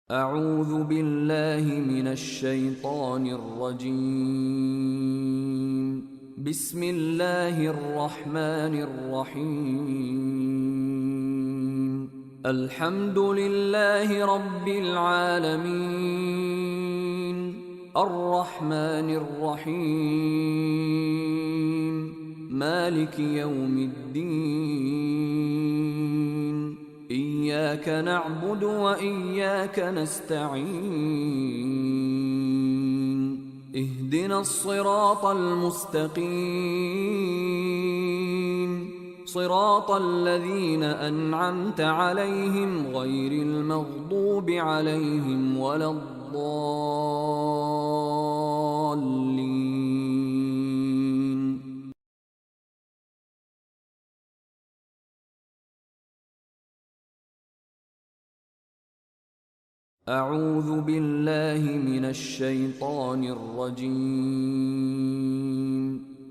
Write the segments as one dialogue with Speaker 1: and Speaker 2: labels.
Speaker 1: أعوذ بالله من الشيطان الرجيم. بسم الله الرحمن الرحيم. الحمد لله رب العالمين، الرحمن الرحيم، مالك يوم الدين. إياك نعبد وإياك نستعين. اهدنا الصراط المستقيم، صراط الذين أنعمت عليهم غير المغضوب عليهم ولا الضالين. أعوذ بالله من الشيطان الرجيم.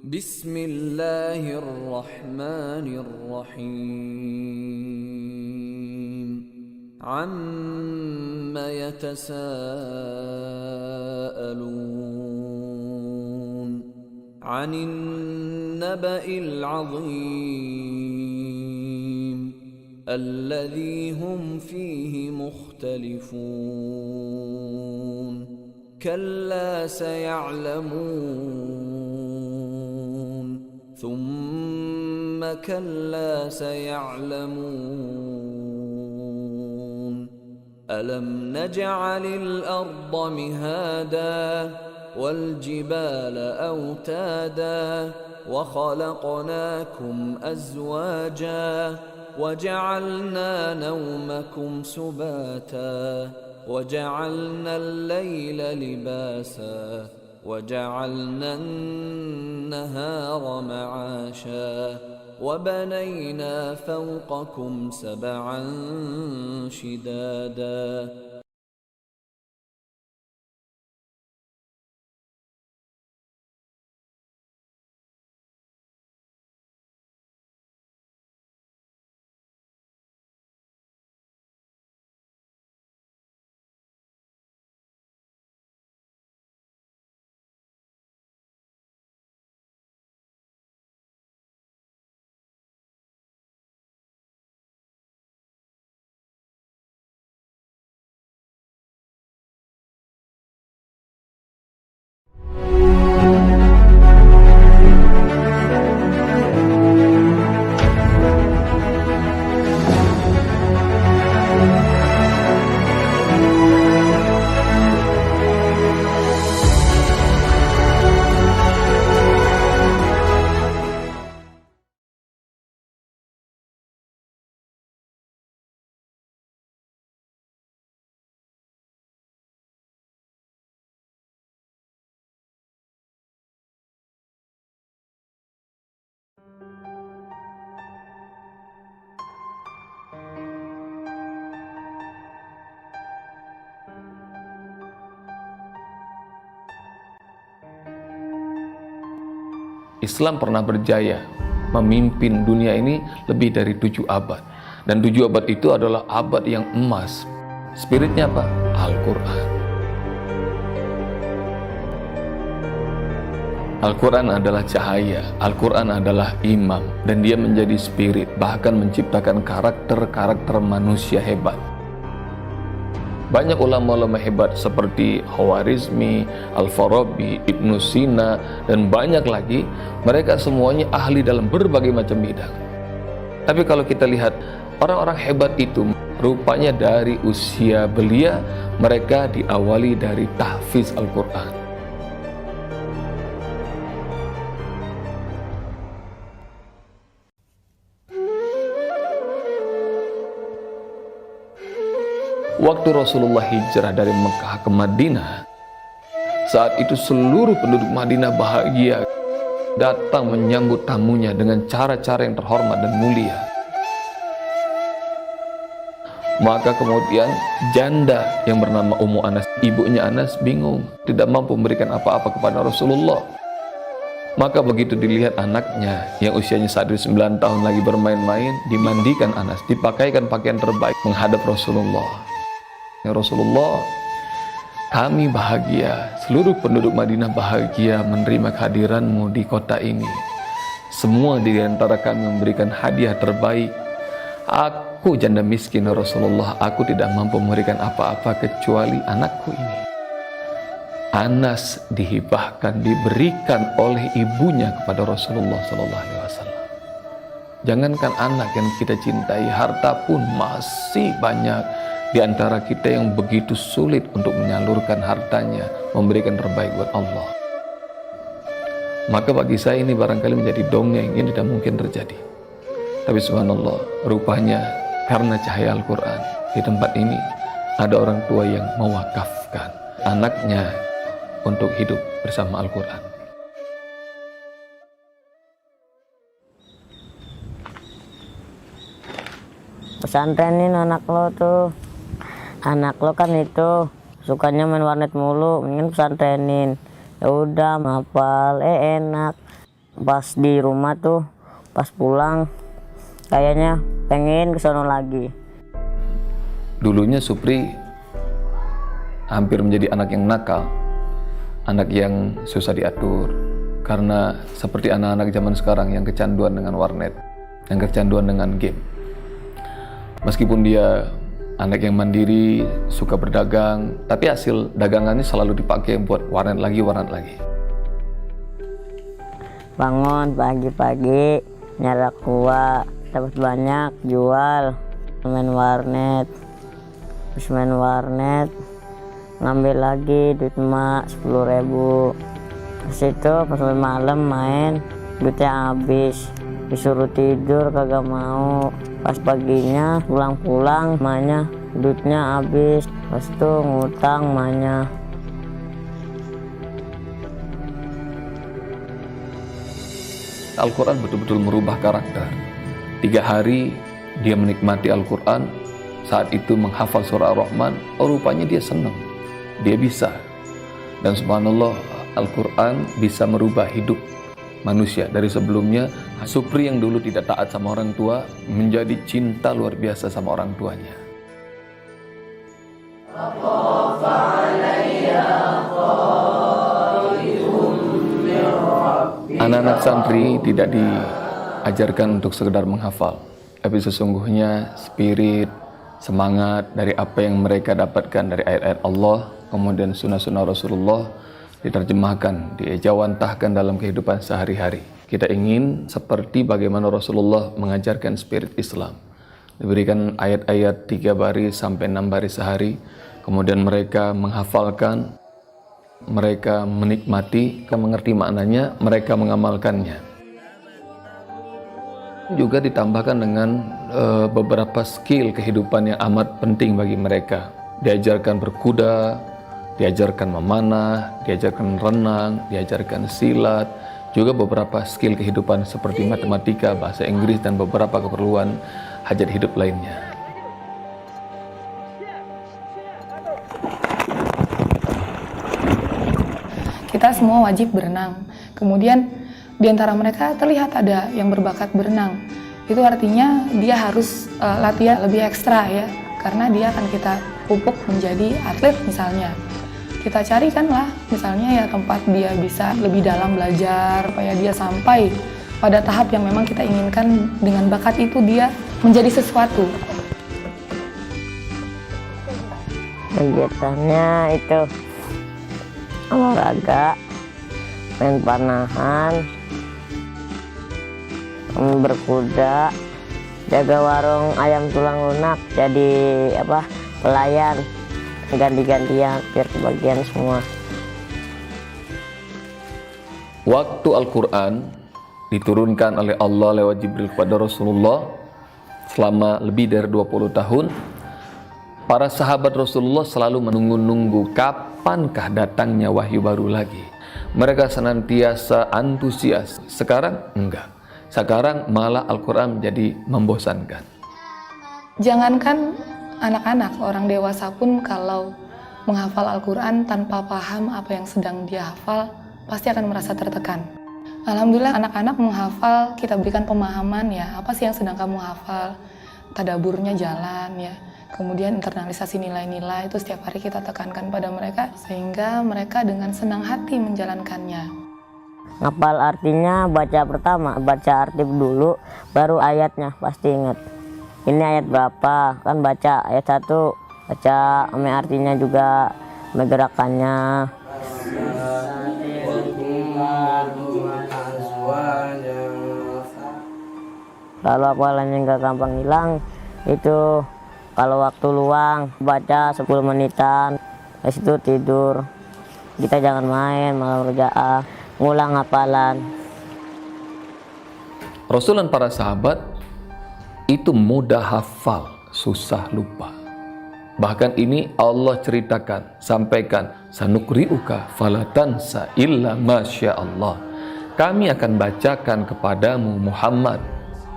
Speaker 1: بسم الله الرحمن الرحيم. عم يتساءلون عن النبأ العظيم الذي هم فيه مختلفون. كلا سيعلمون ثم كلا سيعلمون. ألم نجعل الأرض مهادا والجبال أوتادا وخلقناكم أزواجا وجعلنا نومكم سباتا وجعلنا الليل لباسا وجعلنا النهار معاشا وبنينا فوقكم سبعا شدادا.
Speaker 2: Islam pernah berjaya memimpin dunia ini lebih dari 7 abad. Dan 7 abad itu adalah abad yang emas. Spiritnya apa? Al-Quran. Al-Quran adalah cahaya, Al-Quran adalah imam, dan dia menjadi spirit, bahkan menciptakan karakter-karakter manusia hebat. Banyak ulama-ulama hebat seperti Khawarizmi, Al-Farabi, Ibnu Sina, dan banyak lagi. Mereka semuanya ahli dalam berbagai macam bidang. Tapi kalau kita lihat orang-orang hebat itu, rupanya dari usia belia mereka diawali dari tahfiz Al-Quran. Waktu Rasulullah hijrah dari Mekah ke Madinah, saat itu seluruh penduduk Madinah bahagia, datang menyambut tamunya dengan cara-cara yang terhormat dan mulia. Maka kemudian janda yang bernama Ummu Anas, ibunya Anas, bingung, tidak mampu memberikan apa-apa kepada Rasulullah. Maka begitu dilihat anaknya yang usianya saat itu 9 tahun lagi bermain-main, dimandikan Anas, dipakaikan pakaian terbaik menghadap Rasulullah. Ya Rasulullah, kami bahagia, seluruh penduduk Madinah bahagia menerima kehadiranmu di kota ini. Semua di antara kami memberikan hadiah terbaik. Aku janda miskin ya Rasulullah, aku tidak mampu memberikan apa-apa kecuali anakku ini. Anas dihibahkan, diberikan oleh ibunya kepada Rasulullah SAW. Jangankan anak yang kita cintai, harta pun masih banyak di antara kita yang begitu sulit untuk menyalurkan hartanya, memberikan terbaik buat Allah. Maka bagi saya ini barangkali menjadi dongeng yang tidak mungkin terjadi. Tapi subhanallah, rupanya karena cahaya Al-Quran di tempat ini ada orang tua yang mewakafkan anaknya untuk hidup bersama Al-Quran.
Speaker 3: Pesantrenin anak lo tuh. Anak lo kan itu sukanya main warnet mulu, mendingan pesantrenin. Ya udah hafal, enak. Pas di rumah tuh, pas pulang kayaknya pengen kesono lagi.
Speaker 2: Dulunya Supri hampir menjadi anak yang nakal, anak yang susah diatur, karena seperti anak-anak zaman sekarang yang kecanduan dengan warnet, yang kecanduan dengan game. Meskipun dia anak yang mandiri, suka berdagang, tapi hasil dagangannya selalu dipakai buat warnet lagi.
Speaker 3: Bangun pagi-pagi, nyara kuah, dapat banyak, jual, main warnet. Terus main warnet, ngambil lagi duit emak 10.000. Terus itu pas malam main, duitnya habis. Disuruh tidur kagak mau. Pas paginya pulang-pulang emaknya duitnya habis. Pas itu ngutang emaknya.
Speaker 2: Al-Quran betul-betul merubah karakter. 3 hari dia menikmati Al-Quran, saat itu menghafal surah Ar-Rahman, rupanya dia senang, dia bisa. Dan subhanallah, Al-Quran bisa merubah hidup manusia. Dari sebelumnya, Supri yang dulu tidak taat sama orang tua, menjadi cinta luar biasa sama orang tuanya. Anak-anak santri tidak diajarkan untuk sekedar menghafal, tapi sesungguhnya spirit, semangat dari apa yang mereka dapatkan dari ayat-ayat Allah, kemudian sunnah-sunnah Rasulullah diterjemahkan, diejawantahkan dalam kehidupan sehari-hari. Kita ingin seperti bagaimana Rasulullah mengajarkan spirit Islam. Diberikan ayat-ayat 3 baris sampai 6 baris sehari, kemudian mereka menghafalkan, mereka menikmati, mengerti maknanya, mereka mengamalkannya. Juga ditambahkan dengan beberapa skill kehidupan yang amat penting bagi mereka. Diajarkan berkuda, diajarkan memanah, diajarkan renang, diajarkan silat, juga beberapa skill kehidupan seperti matematika, bahasa Inggris, dan beberapa keperluan hajat hidup lainnya.
Speaker 4: Kita semua wajib berenang. Kemudian di antara mereka terlihat ada yang berbakat berenang. Itu artinya dia harus latihan lebih ekstra ya, karena dia akan kita pupuk menjadi atlet misalnya. Kita carikanlah misalnya ya tempat dia bisa lebih dalam belajar, supaya dia sampai pada tahap yang memang kita inginkan. Dengan bakat itu dia menjadi sesuatu.
Speaker 3: Kegiatannya itu olahraga, main panahan, berkuda, jaga warung ayam tulang lunak, jadi pelayan, ganti-gantian biar kebagian semua.
Speaker 2: Waktu Al-Quran diturunkan oleh Allah lewat Jibril kepada Rasulullah selama lebih dari 20 tahun, para sahabat Rasulullah selalu menunggu-nunggu kapankah datangnya wahyu baru lagi. Mereka senantiasa antusias. Sekarang enggak. Sekarang malah Al-Quran menjadi membosankan.
Speaker 4: Jangankan anak-anak, orang dewasa pun kalau menghafal Al-Quran tanpa paham apa yang sedang dia hafal, pasti akan merasa tertekan. Alhamdulillah anak-anak menghafal, kita berikan pemahaman ya, apa sih yang sedang kamu hafal. tadaburnya jalan ya. Kemudian internalisasi nilai-nilai itu setiap hari kita tekankan pada mereka sehingga mereka dengan senang hati menjalankannya.
Speaker 3: Ngapal artinya baca pertama, baca arti dulu, baru ayatnya pasti ingat. Ini ayat berapa? Kan baca ayat 1, baca ame artinya juga, ame gerakannya. Lalu hafalannya nggak gampang hilang, itu kalau waktu luang baca 10 menitan, habis itu tidur. Kita jangan main malam rojaah, ngulang hafalan.
Speaker 2: Rasul dan para sahabat itu mudah hafal, susah lupa. Bahkan ini Allah ceritakan, sampaikan, sanukri'uka falatansa illa masya Allah. Kami akan bacakan kepadamu Muhammad.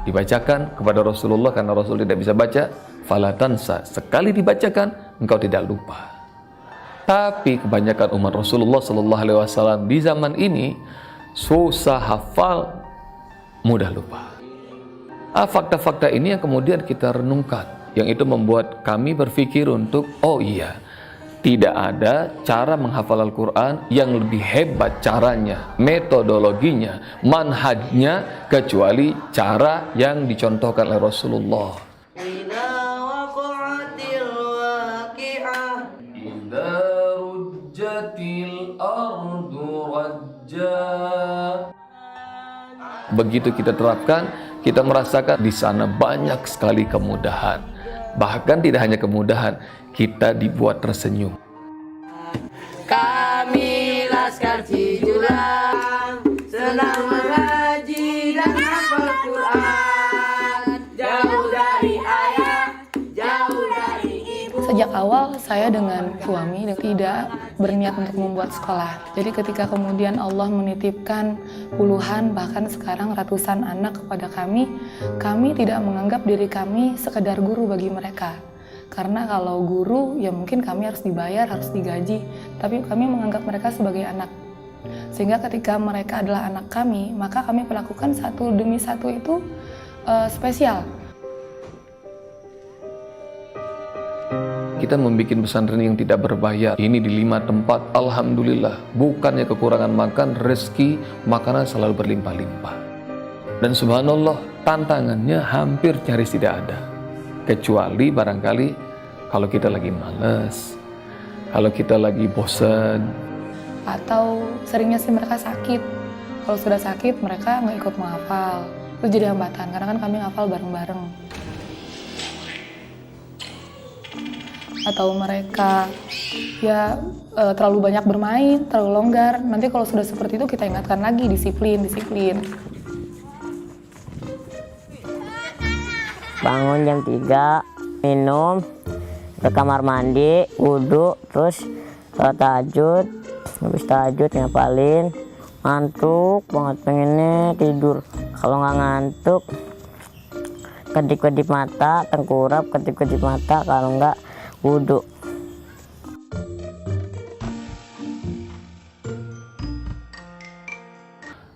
Speaker 2: Dibacakan kepada Rasulullah karena Rasul tidak bisa baca. Falatansa, sekali dibacakan engkau tidak lupa. Tapi kebanyakan umat Rasulullah SAW di zaman ini susah hafal, mudah lupa. Fakta-fakta ini yang kemudian kita renungkan, yang itu membuat kami berpikir untuk, oh iya, tidak ada cara menghafal Al-Quran yang lebih hebat caranya, metodologinya, manhajnya, kecuali cara yang dicontohkan oleh Rasulullah. Begitu kita terapkan, kita merasakan di sana banyak sekali kemudahan. Bahkan tidak hanya kemudahan, kita dibuat tersenyum.
Speaker 5: Kami Laskar Cijulang senang mengaji dan hafal Quran, jauh dari ayah, jauh dari ibu.
Speaker 4: Sejak awal saya dengan suami tidak berniat untuk membuat sekolah. Jadi ketika kemudian Allah menitipkan puluhan bahkan sekarang ratusan anak kepada kami tidak menganggap diri kami sekedar guru bagi mereka. Karena kalau guru ya mungkin kami harus dibayar, harus digaji, tapi kami menganggap mereka sebagai anak. Sehingga ketika mereka adalah anak kami, maka kami perlakukan satu demi satu itu spesial.
Speaker 2: Kita membuat pesantren yang tidak berbayar. Ini di 5 tempat, alhamdulillah. Bukannya kekurangan makan, rezeki, makanan selalu berlimpah-limpah. Dan subhanallah, tantangannya hampir nyaris tidak ada. Kecuali barangkali kalau kita lagi males, kalau kita lagi bosan.
Speaker 4: Atau seringnya sih mereka sakit. Kalau sudah sakit, mereka nggak ikut menghafal. Itu jadi hambatan, karena kan kami ngafal bareng-bareng. Atau mereka ya terlalu banyak bermain, terlalu longgar. Nanti kalau sudah seperti itu kita ingatkan lagi disiplin.
Speaker 3: Bangun jam 3, minum, ke kamar mandi, wudhu, terus sholat tahajud. Habis tahajud ngapalin, ngantuk banget pengennya tidur. Kalau nggak ngantuk, kedip-kedip mata, tengkurap, kedip-kedip mata, kalau nggak wudhu.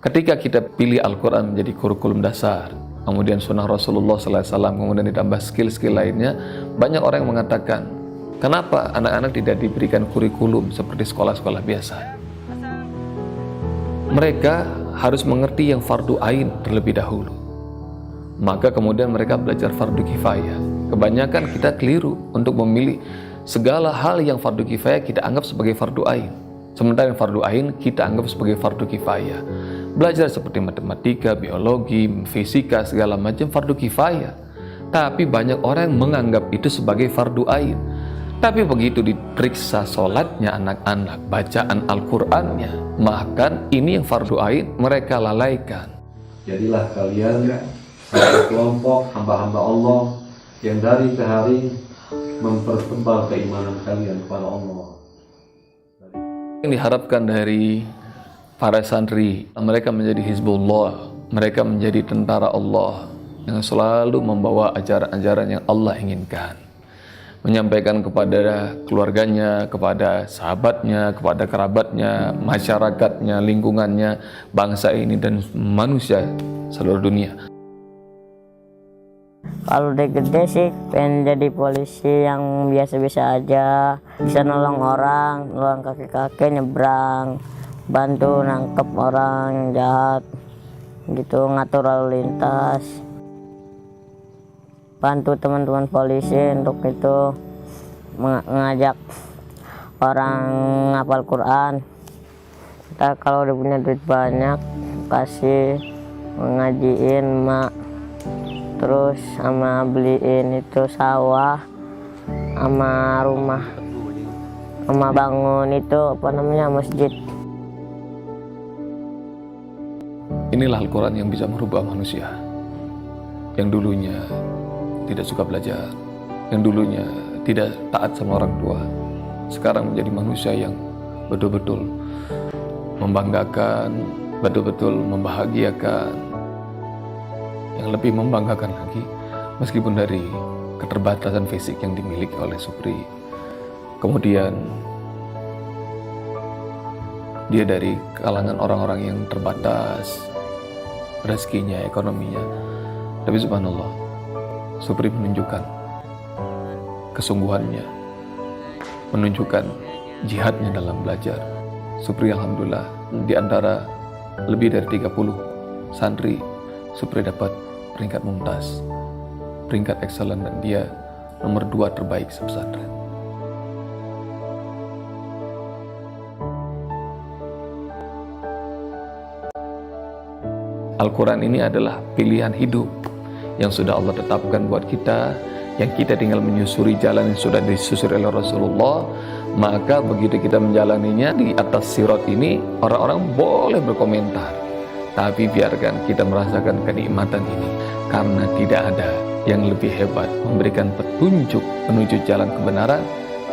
Speaker 2: Ketika kita pilih Al-Quran menjadi kurikulum dasar, kemudian sunnah Rasulullah SAW, kemudian ditambah skill-skill lainnya, banyak orang yang mengatakan, kenapa anak-anak tidak diberikan kurikulum seperti sekolah-sekolah biasa? Mereka harus mengerti yang fardu ain terlebih dahulu. Maka kemudian mereka belajar fardu kifayah. Kebanyakan kita keliru untuk memilih segala hal yang fardu kifayah kita anggap sebagai fardu ain. Sementara yang fardu ain kita anggap sebagai fardu kifayah. Belajar seperti matematika, biologi, fisika, segala macam fardu kifayah. Tapi banyak orang yang menganggap itu sebagai fardu ain. Tapi begitu diperiksa sholatnya anak-anak, bacaan Al-Qur'annya, bahkan ini yang fardu ain mereka lalaikan.
Speaker 6: Jadilah kalian satu kelompok hamba-hamba Allah yang dari ke hari mempertebal keimanan kalian kepada Allah.
Speaker 2: Yang diharapkan dari para santri, mereka menjadi Hizbullah, mereka menjadi tentara Allah yang selalu membawa ajaran-ajaran yang Allah inginkan, menyampaikan kepada keluarganya, kepada sahabatnya, kepada kerabatnya, masyarakatnya, lingkungannya, bangsa ini dan manusia seluruh dunia.
Speaker 3: Kalau udah gede sih pengen jadi polisi yang biasa-biasa aja, bisa nolong orang, nolong kakek-kakek nyebrang, bantu nangkep orang yang jahat gitu, ngatur lalu lintas, bantu teman-teman polisi untuk itu mengajak orang ngapal Quran. Kita kalau udah punya duit banyak kasih ngajiin mak, terus sama beliin itu sawah sama rumah, sama bangun itu apa namanya masjid.
Speaker 2: Inilah Al-Quran yang bisa merubah manusia yang dulunya tidak suka belajar, yang dulunya tidak taat sama orang tua, sekarang menjadi manusia yang betul-betul membanggakan, betul-betul membahagiakan. Yang lebih membanggakan lagi, meskipun dari keterbatasan fisik yang dimiliki oleh Supri, kemudian dia dari kalangan orang-orang yang terbatas rezekinya, ekonominya, tapi subhanallah, Supri menunjukkan kesungguhannya, menunjukkan jihadnya dalam belajar. Supri alhamdulillah di antara lebih dari 30 santri, Supri dapat peringkat mumtaz, peringkat excellent, dan dia nomor 2 terbaik sepesantren. Al-Quran ini adalah pilihan hidup yang sudah Allah tetapkan buat kita, yang kita tinggal menyusuri jalan yang sudah disusuri oleh Rasulullah. Maka begitu kita menjalaninya di atas sirat ini, orang-orang boleh berkomentar, tapi biarkan kita merasakan kenikmatan ini, karena tidak ada yang lebih hebat memberikan petunjuk menuju jalan kebenaran,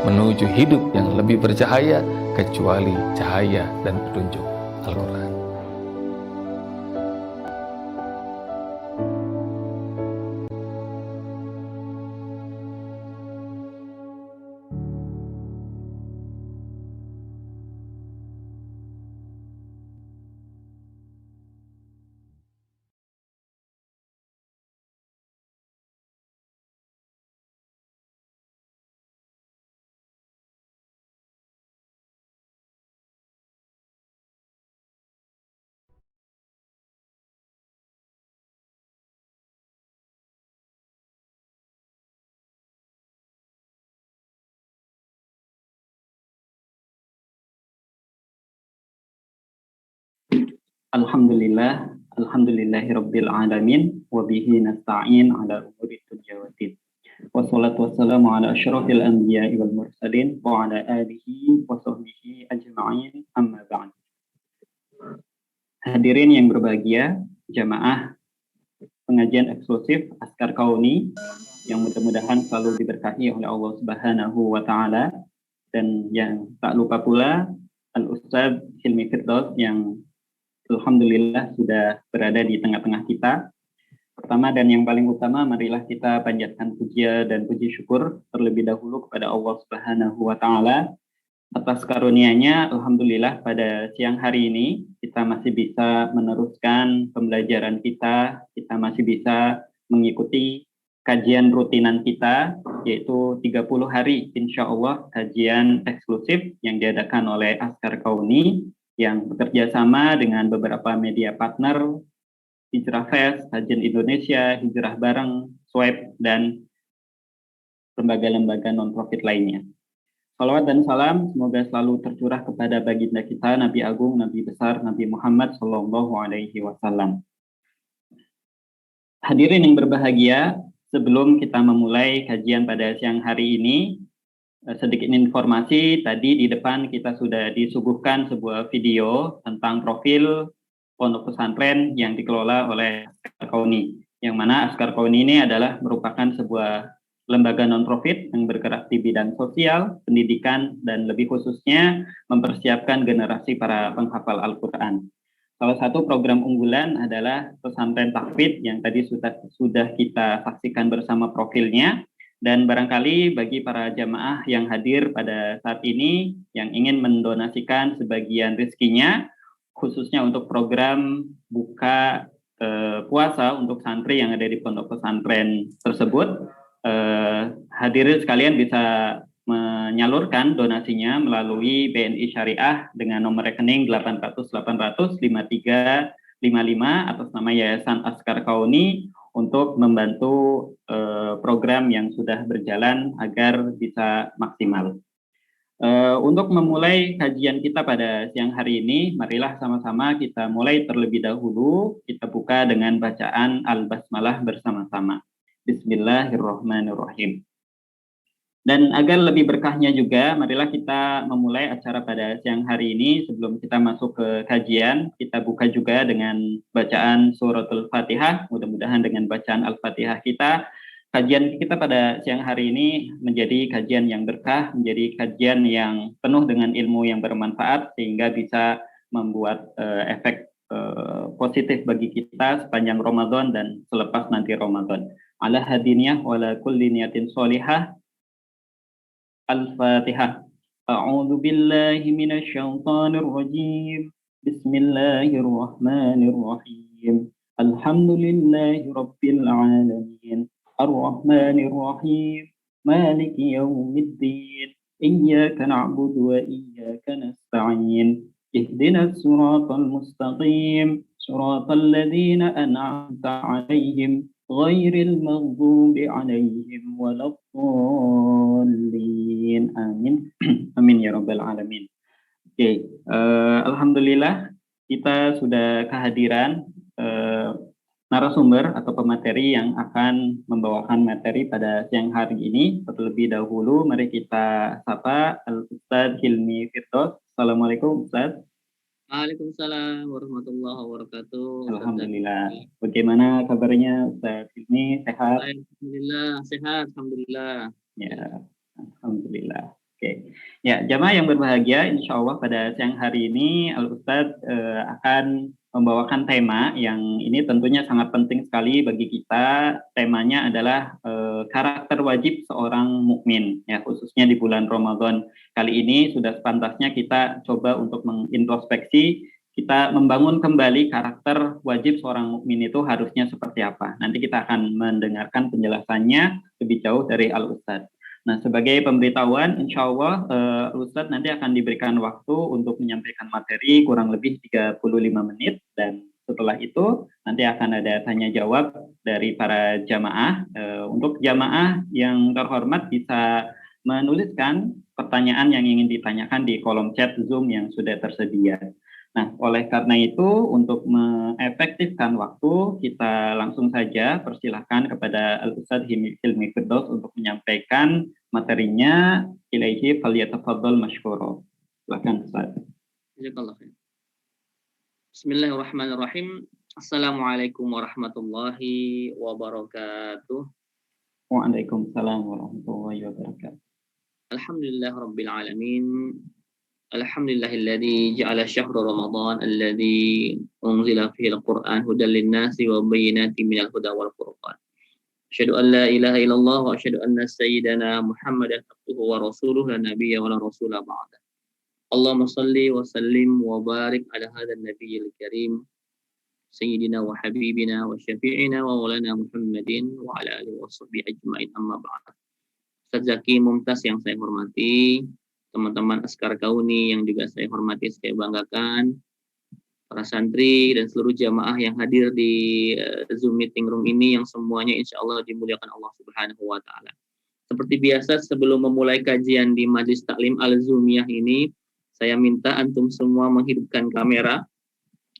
Speaker 2: menuju hidup yang lebih bercahaya, kecuali cahaya dan petunjuk Al-Quran.
Speaker 7: Alhamdulillah, alhamdulillahirabbil alamin, wa bihi nasta'in ala umuri dunya waddin. Wassalatu wassalamu ala asyrafil anbiya'i wal mursalin wa ala alihi wa sahbihi ajma'in, amma ba'd. Hadirin yang berbahagia, jamaah pengajian eksklusif Askar Kauni yang mudah-mudahan selalu diberkahi oleh Allah Subhanahu wa taala, dan yang tak lupa pula Al-Ustaz Hilmi Firdaus yang alhamdulillah sudah berada di tengah-tengah kita. Pertama dan yang paling utama, marilah kita panjatkan puja dan puji syukur terlebih dahulu kepada Allah Subhanahu wa taala atas karunia-Nya. Alhamdulillah pada siang hari ini kita masih bisa meneruskan pembelajaran kita masih bisa mengikuti kajian rutinan kita, yaitu 30 hari insya Allah kajian eksklusif yang diadakan oleh Askar Kauni yang bekerja sama dengan beberapa media partner, Hijrah Fest, Kajian Indonesia, Hijrah Bareng, Swipe, dan lembaga-lembaga non-profit lainnya. Salawat dan salam semoga selalu tercurah kepada baginda kita, Nabi Agung, Nabi Besar, Nabi Muhammad SAW. Hadirin yang berbahagia, sebelum kita memulai kajian pada siang hari ini, sedikit informasi. Tadi di depan kita sudah disuguhkan sebuah video tentang profil pondok pesantren yang dikelola oleh Askar Kauni, yang mana Askar Kauni ini adalah merupakan sebuah lembaga non-profit yang bergerak di bidang sosial, pendidikan, dan lebih khususnya mempersiapkan generasi para penghafal Al-Quran. Salah satu program unggulan adalah pesantren tahfidz yang tadi sudah kita saksikan bersama profilnya. Dan barangkali bagi para jamaah yang hadir pada saat ini yang ingin mendonasikan sebagian rezekinya, khususnya untuk program buka puasa untuk santri yang ada di pondok pesantren tersebut. Hadirin sekalian bisa menyalurkan donasinya melalui BNI Syariah dengan nomor rekening 800-800-5355 atas nama Yayasan Askar Kauni untuk membantu program yang sudah berjalan agar bisa maksimal. Untuk memulai kajian kita pada siang hari ini, marilah sama-sama kita mulai terlebih dahulu. Kita buka dengan bacaan Al-Basmalah bersama-sama. Bismillahirrahmanirrahim. Dan agar lebih berkahnya juga, marilah kita memulai acara pada siang hari ini. Sebelum kita masuk ke kajian, kita buka juga dengan bacaan suratul Fatihah. Mudah-mudahan dengan bacaan Al-Fatihah kita, kajian kita pada siang hari ini menjadi kajian yang berkah, menjadi kajian yang penuh dengan ilmu yang bermanfaat, sehingga bisa membuat efek positif bagi kita sepanjang Ramadan dan selepas nanti Ramadan. Ala hadiniyah wa ala kulli niyatin sholihah. Al-Fatihah. A'udzu billahi minasy syaithanir rajim. Bismillahirrahmanirrahim. Alhamdulillahi rabbil alamin. Ar-Rahmanir Rahim. Maliki yaumiddin. Iyyaka na'budu wa iyyaka nasta'in. Ihdinas siratal mustaqim. Siratal ladzina an'amta 'alaihim ghairil maghdubi 'alaihim waladdallin. Amin. Amin ya rabbal alamin. Oke, alhamdulillah kita sudah kehadiran narasumber atau pemateri yang akan membawakan materi pada siang hari ini. Terlebih dahulu mari kita sapa Al-Ustaz Hilmi Firdaus. Assalamualaikum Ustaz.
Speaker 8: Waalaikumsalam warahmatullahi wabarakatuh.
Speaker 7: Alhamdulillah. Bagaimana kabarnya Ustaz Hilmi? Sehat?
Speaker 8: Alhamdulillah, sehat. Alhamdulillah.
Speaker 7: Ya, alhamdulillah. Oke. Ya, jamaah yang berbahagia, insya Allah pada siang hari ini Al-Ustaz akan membawakan tema yang ini tentunya sangat penting sekali bagi kita. Temanya adalah karakter wajib seorang mukmin, ya, khususnya di bulan Ramadan kali ini. Sudah sepantasnya kita coba untuk mengintrospeksi, kita membangun kembali karakter wajib seorang mukmin itu harusnya seperti apa. Nanti kita akan mendengarkan penjelasannya lebih jauh dari Al-Ustaz. Nah, sebagai pemberitahuan, insya Allah Ustadz nanti akan diberikan waktu untuk menyampaikan materi kurang lebih 35 menit, dan setelah itu nanti akan ada tanya jawab dari para jamaah. Untuk jamaah yang terhormat bisa menuliskan pertanyaan yang ingin ditanyakan di kolom chat Zoom yang sudah tersedia. Nah, oleh karena itu, untuk mengefektifkan waktu, kita langsung saja persilahkan kepada Al-Ustaz Hilmi Firdaus untuk menyampaikan materinya. Ilaihi falyatafaddal mashkura. Silakan Ustaz.
Speaker 8: Jazakallah khair. Bismillahirrahmanirrahim. Assalamualaikum warahmatullahi wabarakatuh.
Speaker 7: Waalaikumsalam warahmatullahi wabarakatuh.
Speaker 8: Alhamdulillah rabbil alamin. Alhamdulillahilladzi ja'ala syahra Ramadan alladzi unzila fihi al-Qur'an hudan lin-nasi wa bayyinatin minal huda wal furqan. Asyhadu an la ilaha illallah wa asyhadu anna sayyidana Muhammadan abduhu wa rasuluhu la nabiyya wa la rasula ba'da. Allahumma shalli wa sallim wa barik ala hadzal nabiyil karim sayyidina wa habibina wa syafi'ina wa maulana Muhammadin wa ala alihi wa sahbihi ajmain, amma ba'd. Ustaz Zaki Mumtaz yang saya hormati, teman-teman Askar Kauni yang juga saya hormati, saya banggakan, para santri dan seluruh jamaah yang hadir di Zoom meeting room ini yang semuanya insya Allah dimuliakan Allah Subhanahu wa Ta'ala. Seperti biasa, sebelum memulai kajian di Majlis Taklim Al-Zoomiyah ini, saya minta antum semua menghidupkan kamera,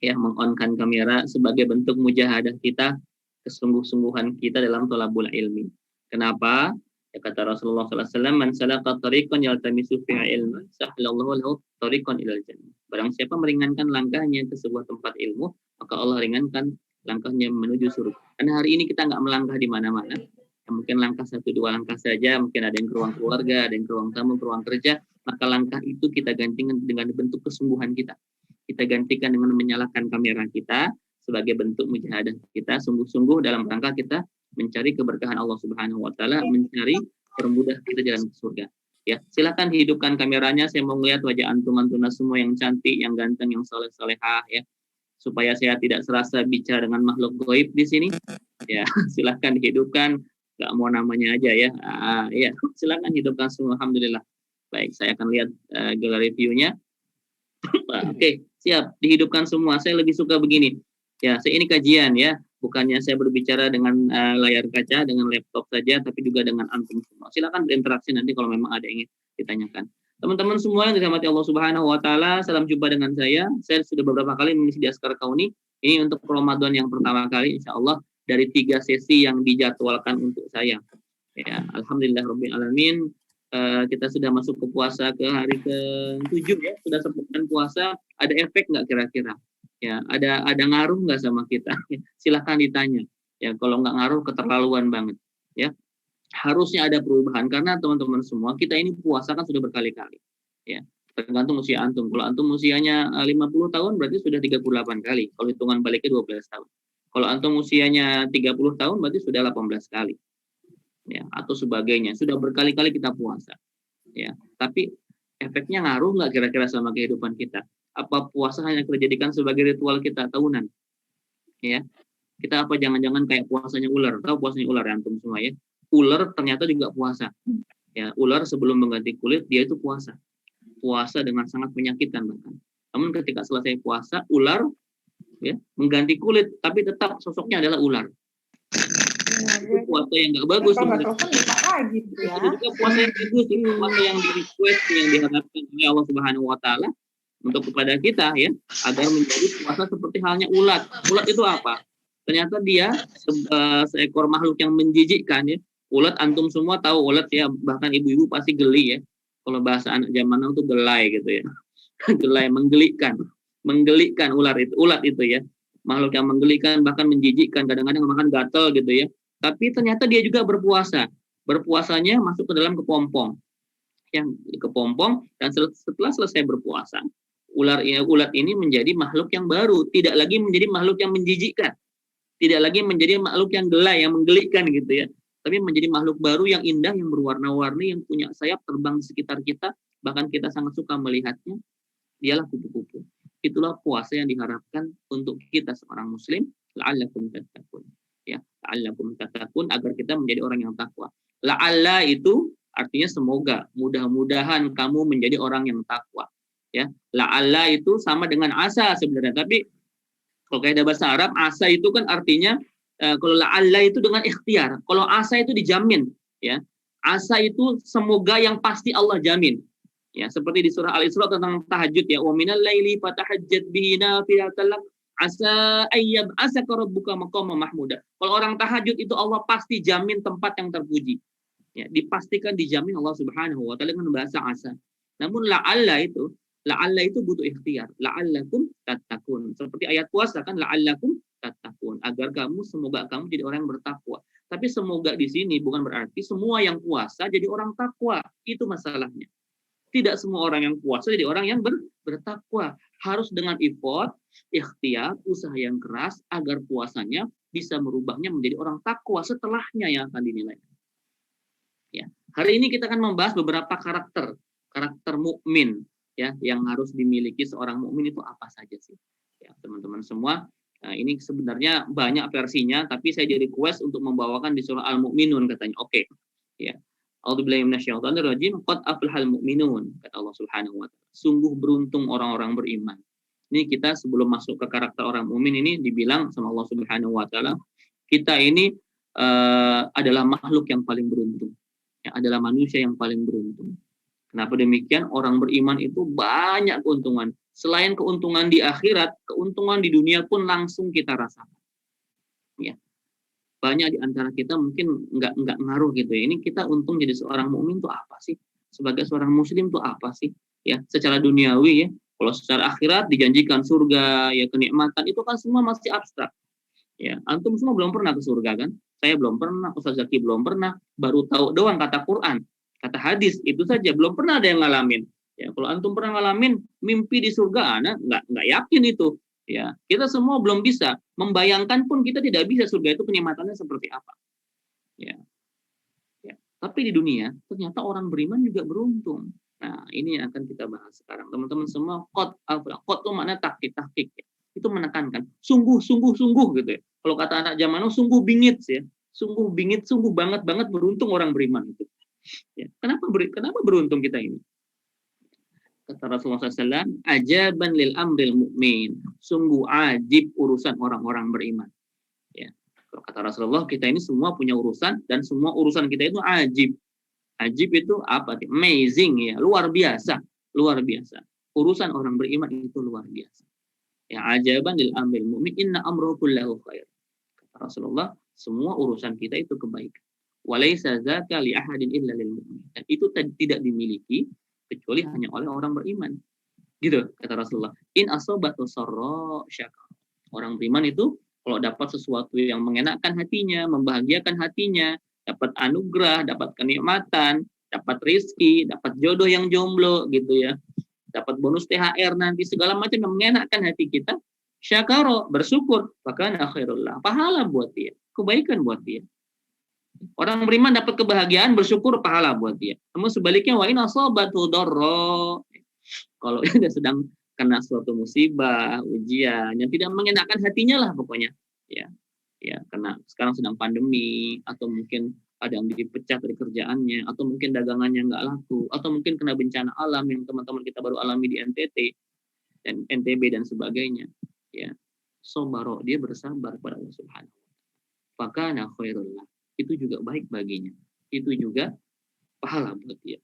Speaker 8: ya, meng-on-kan kamera sebagai bentuk mujahadah kita, kesungguh-sungguhan kita dalam thalabul ilmi. Kenapa? Ya, kata Rasulullah SAW, man salaka tariqan yaltamisu fihi ilman sahhalallahu lahu tariqan ilal jannah. Barang siapa meringankan langkahnya ke sebuah tempat ilmu, maka Allah ringankan langkahnya menuju surga. Karena hari ini kita nggak melangkah di mana-mana. Ya, mungkin langkah 1-2 langkah saja, mungkin ada yang ke ruang keluarga, ada yang ke ruang tamu, ke ruang kerja, maka langkah itu kita gantikan dengan bentuk kesungguhan kita. Kita gantikan dengan menyalakan kamera kita sebagai bentuk mujahadah kita, sungguh-sungguh dalam rangka kita mencari keberkahan Allah Subhanahu wa Ta'ala, mencari permudah kita jalan ke surga. Ya, silakan hidupkan kameranya. Saya mau melihat wajah antum-antuna semua yang cantik, yang ganteng, yang saleh-salehah, ya. supaya saya tidak serasa bicara dengan makhluk gaib di sini. Ya, silahkan dihidupkan. Nggak mau namanya aja ya. Ya, silahkan hidupkan semua. Alhamdulillah. Baik, saya akan lihat galeri view-nya. Oke, siap. Dihidupkan semua. Saya lebih suka begini. Ya, ini kajian ya. Bukannya saya berbicara dengan layar kaca, dengan laptop saja, tapi juga dengan antum semua. Silakan berinteraksi nanti kalau memang ada yang ingin ditanyakan. Teman-teman semua yang dirahmati Allah Subhanahu wa taala, salam jumpa dengan saya. Saya sudah beberapa kali mengisi di Askar Kauni. Ini untuk Ramadan yang pertama kali, insya Allah dari 3 sesi yang dijadwalkan untuk saya. Ya, alhamdulillah rabbil alamin. Kita sudah masuk ke puasa ke hari ke-7 ya, sudah sepekan puasa. Ada efek nggak kira-kira? Ya, ada ngaruh nggak sama kita? Silahkan ditanya. Ya, kalau nggak ngaruh keterlaluan banget. Ya, harusnya ada perubahan karena teman-teman semua kita ini puasa kan sudah berkali-kali. Ya, tergantung usia antum. Kalau antum usianya 50 tahun berarti sudah 38 kali. Kalau hitungan baliknya 12 tahun. Kalau antum usianya 30 tahun berarti sudah 18 kali. Ya, atau sebagainya. Sudah berkali-kali kita puasa. Ya, tapi efeknya ngaruh nggak kira-kira sama kehidupan kita? Apa puasa hanya kita jadikan sebagai ritual kita tahunan? Ya, kita apa jangan-jangan kayak puasanya ular? Tahu puasanya ular ya antum semua ya? Ular ternyata juga puasa. Ya, ular sebelum mengganti kulit dia itu puasa. Puasa dengan sangat menyakitkan bahkan. Namun ketika selesai puasa, ular ya mengganti kulit, tapi tetap sosoknya adalah ular. Itu puasa yang nggak bagus sebenarnya. Itu juga puasa yang bagus, itu puasa yang di request, yang diharapkan oleh Allah Subhanahu Wa Taala untuk kepada kita ya, agar menjadi puasa seperti halnya ulat. Ulat itu apa? Ternyata dia seekor makhluk yang menjijikkan ya. Ulat antum semua tahu ulat ya, bahkan ibu-ibu pasti geli ya. Kalau bahasa anak zaman now itu gelai gitu ya. Gelai, menggelikan ulat itu ya. Makhluk yang menggelikan bahkan menjijikkan, kadang-kadang makan gatal gitu ya. Tapi ternyata dia juga berpuasa. Berpuasanya masuk ke dalam kepompong. Yang kepompong dan setelah selesai berpuasa, ulat ini menjadi makhluk yang baru, tidak lagi menjadi makhluk yang menjijikkan. Tidak lagi menjadi makhluk yang gelai, yang menggelikan gitu ya. Tapi menjadi makhluk baru yang indah, yang berwarna-warni, yang punya sayap terbang di sekitar kita, bahkan kita sangat suka melihatnya. Dialah kupu-kupu. Itulah puasa yang diharapkan untuk kita seorang muslim, la'allakum tattaqun. Ya, la'allakum tattaqun, agar kita menjadi orang yang takwa. La'alla itu artinya semoga, mudah-mudahan kamu menjadi orang yang takwa. Ya, la'alla itu sama dengan asa sebenarnya, tapi kalau kayak ada bahasa Arab, asa itu kan artinya kalau la'alla itu dengan ikhtiar. Kalau asa itu dijamin, ya. Asa itu semoga yang pasti Allah jamin. Ya, seperti di surah Al-Isra tentang tahajud ya, wa minal laili fatahajjat bihi nafilatan lak asa ayyab asaka rabbuka maqama mahmuda. Kalau orang tahajud itu Allah pasti jamin tempat yang terpuji. Ya, dipastikan dijamin Allah Subhanahu wa taala dengan bahasa asa. Namun la'alla itu butuh ikhtiar. La'allakum tattaqun. Seperti ayat puasa kan, la'allakum tattaqun, agar semoga kamu jadi orang yang bertakwa. Tapi semoga di sini bukan berarti semua yang puasa jadi orang takwa. Itu masalahnya. Tidak semua orang yang puasa jadi orang yang bertakwa. Harus dengan effort, ikhtiar, usaha yang keras agar puasanya bisa merubahnya menjadi orang takwa setelahnya yang akan dinilai. Ya, hari ini kita akan membahas beberapa karakter mukmin ya yang harus dimiliki seorang mukmin itu apa saja sih? Ya, teman-teman semua, ini sebenarnya banyak versinya, tapi saya jadi request untuk membawakan di surah Al-Mu'minun katanya. Oke. Ya. A'udzubillahi minasyaitonirrajim. Qad aflahal mu'minun, kata Allah Subhanahu wa taala. Sungguh beruntung orang-orang beriman. Ini kita sebelum masuk ke karakter orang mukmin ini dibilang sama Allah Subhanahu wa taala, kita ini adalah makhluk yang paling beruntung. Ya, adalah manusia yang paling beruntung. Kenapa demikian? Orang beriman itu banyak keuntungan. Selain keuntungan di akhirat, keuntungan di dunia pun langsung kita rasakan. Ya. Banyak di antara kita mungkin nggak ngaruh gitu ya. Ini kita untung jadi seorang mukmin tuh apa sih? Sebagai seorang muslim tuh apa sih? Ya, secara duniawi ya. Kalau secara akhirat dijanjikan surga, ya kenikmatan itu kan semua masih abstrak. Ya, antum semua belum pernah ke surga kan? Saya belum pernah, Ustaz Zaki belum pernah, baru tahu doang kata Quran, kata hadis, itu saja belum pernah ada yang ngalamin. Ya, kalau antum pernah ngalamin mimpi di surga, anak nggak yakin itu. Ya, kita semua belum bisa membayangkan pun kita tidak bisa surga itu kenikmatannya seperti apa. Ya. Ya. Tapi di dunia ternyata orang beriman juga beruntung. Nah, ini yang akan kita bahas sekarang. Teman-teman semua, qad itu makna tahqiq. itu menekankan sungguh gitu ya. Kalau kata anak zaman now sungguh bingit ya, sungguh bingit, sungguh banget beruntung orang beriman itu. Ya. Kenapa beruntung kita ini? Kata Rasulullah SAW, ajaban lil amril mu'min, sungguh ajib urusan orang-orang beriman. Ya. Kalau kata Rasulullah, kita ini semua punya urusan dan semua urusan kita itu ajib. Ajib itu apa? Amazing ya, luar biasa. Urusan orang beriman itu luar biasa. Ya, ajaban lil amril mu'min, inna amruhu kullahu khair. Kata Rasulullah, semua urusan kita itu kebaikan. Walaysa dzaka li ahadin illa lil mu'min. Dan itu tidak dimiliki kecuali hanya oleh orang beriman. Gitu kata Rasulullah. In asabatu sarra syakar. Orang beriman itu kalau dapat sesuatu yang mengenakkan hatinya, membahagiakan hatinya, dapat anugerah, dapat kenikmatan, dapat rizki, dapat jodoh yang jomblo gitu ya. Dapat bonus THR nanti segala macam yang mengenakkan hati kita, syakaro, bersyukur, fakana khairullah. Pahala buat dia, kebaikan buat dia. Orang beriman dapat kebahagiaan, bersyukur, pahala buat dia. Namun sebaliknya, wa in asabatu darra, kalau dia sedang kena suatu musibah, ujian yang tidak mengenakan hatinya lah pokoknya, ya karena sekarang sedang pandemi, atau mungkin ada yang dipecat dari kerjaannya, atau mungkin dagangannya nggak laku, atau mungkin kena bencana alam yang teman-teman kita baru alami di NTT dan NTB dan sebagainya, ya sobaro, dia bersabar pada Allah Subhanahu wa Ta'ala. Fakana khairullah, itu juga baik baginya, itu juga pahala buat dia.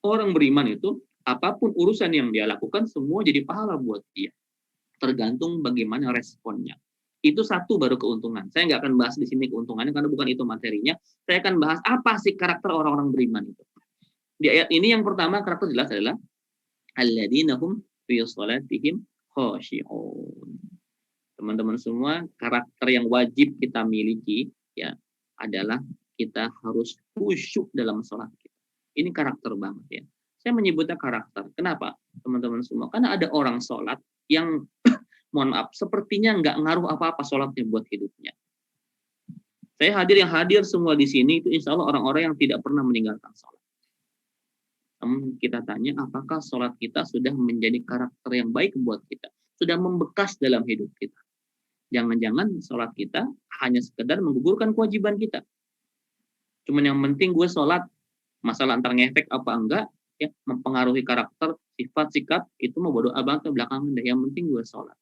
Speaker 8: Orang beriman itu apapun urusan yang dia lakukan semua jadi pahala buat dia, tergantung bagaimana responnya. Itu satu baru keuntungan. Saya nggak akan bahas di sini keuntungannya karena bukan itu materinya. Saya akan bahas apa sih karakter orang-orang beriman itu. Di ayat ini yang pertama karakter jelas adalah alladzina hum fi shalatihim khashi'un. Teman-teman semua, karakter yang wajib kita miliki ya adalah kita harus khusyuk dalam sholat kita. Ini karakter banget ya. Saya menyebutnya karakter. Kenapa? Teman-teman semua. Karena ada orang sholat yang, mohon maaf, sepertinya nggak ngaruh apa-apa sholatnya buat hidupnya. Saya hadir, yang hadir semua di sini itu insya Allah orang-orang yang tidak pernah meninggalkan sholat. Namun kita tanya, apakah sholat kita sudah menjadi karakter yang baik buat kita? Sudah membekas dalam hidup kita? Jangan-jangan sholat kita hanya sekedar menggugurkan kewajiban kita. Cuman yang penting gue sholat, masalah antar ngefek apa enggak, ya mempengaruhi karakter, sifat, sikap, itu mau bodo abang ke belakangan deh. Yang penting gue sholat.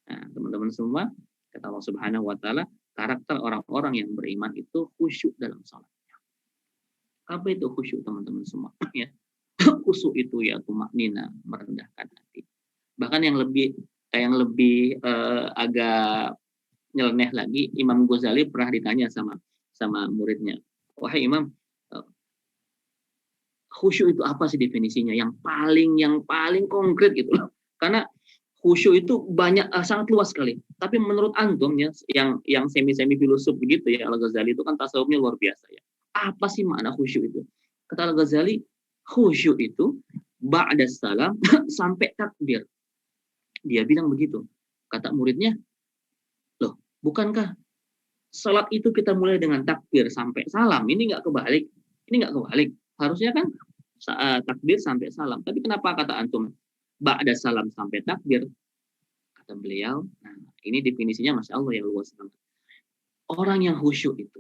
Speaker 8: Nah, teman-teman semua, kata Allah Subhanahu wa Ta'ala, karakter orang-orang yang beriman itu khusyuk dalam sholatnya. Apa itu khusyuk, teman-teman semua? Ya, khusyuk itu ya tumaknina, merendahkan hati. Bahkan yang lebih agak nyeleneh lagi, Imam Ghazali pernah ditanya sama muridnya, wahai Imam, khusyuk itu apa sih definisinya? Yang paling konkret gitu loh. Karena khusyuk itu banyak, sangat luas sekali. Tapi menurut antum ya, yang semi filosof begitu ya, Al-Ghazali itu kan tasawufnya luar biasa ya. Apa sih makna khusyuk itu? Kata Al-Ghazali, khusyuk itu ba'da salam sampai takbir. Dia bilang begitu. Kata muridnya, loh, bukankah salat itu kita mulai dengan takbir sampai salam? Ini nggak kebalik. Harusnya kan takbir sampai salam. Tapi kenapa kata antum ba'da salam sampai takbir? Kata beliau, nah ini definisinya Masya Allah yang luas banget. Orang yang khusyuk itu,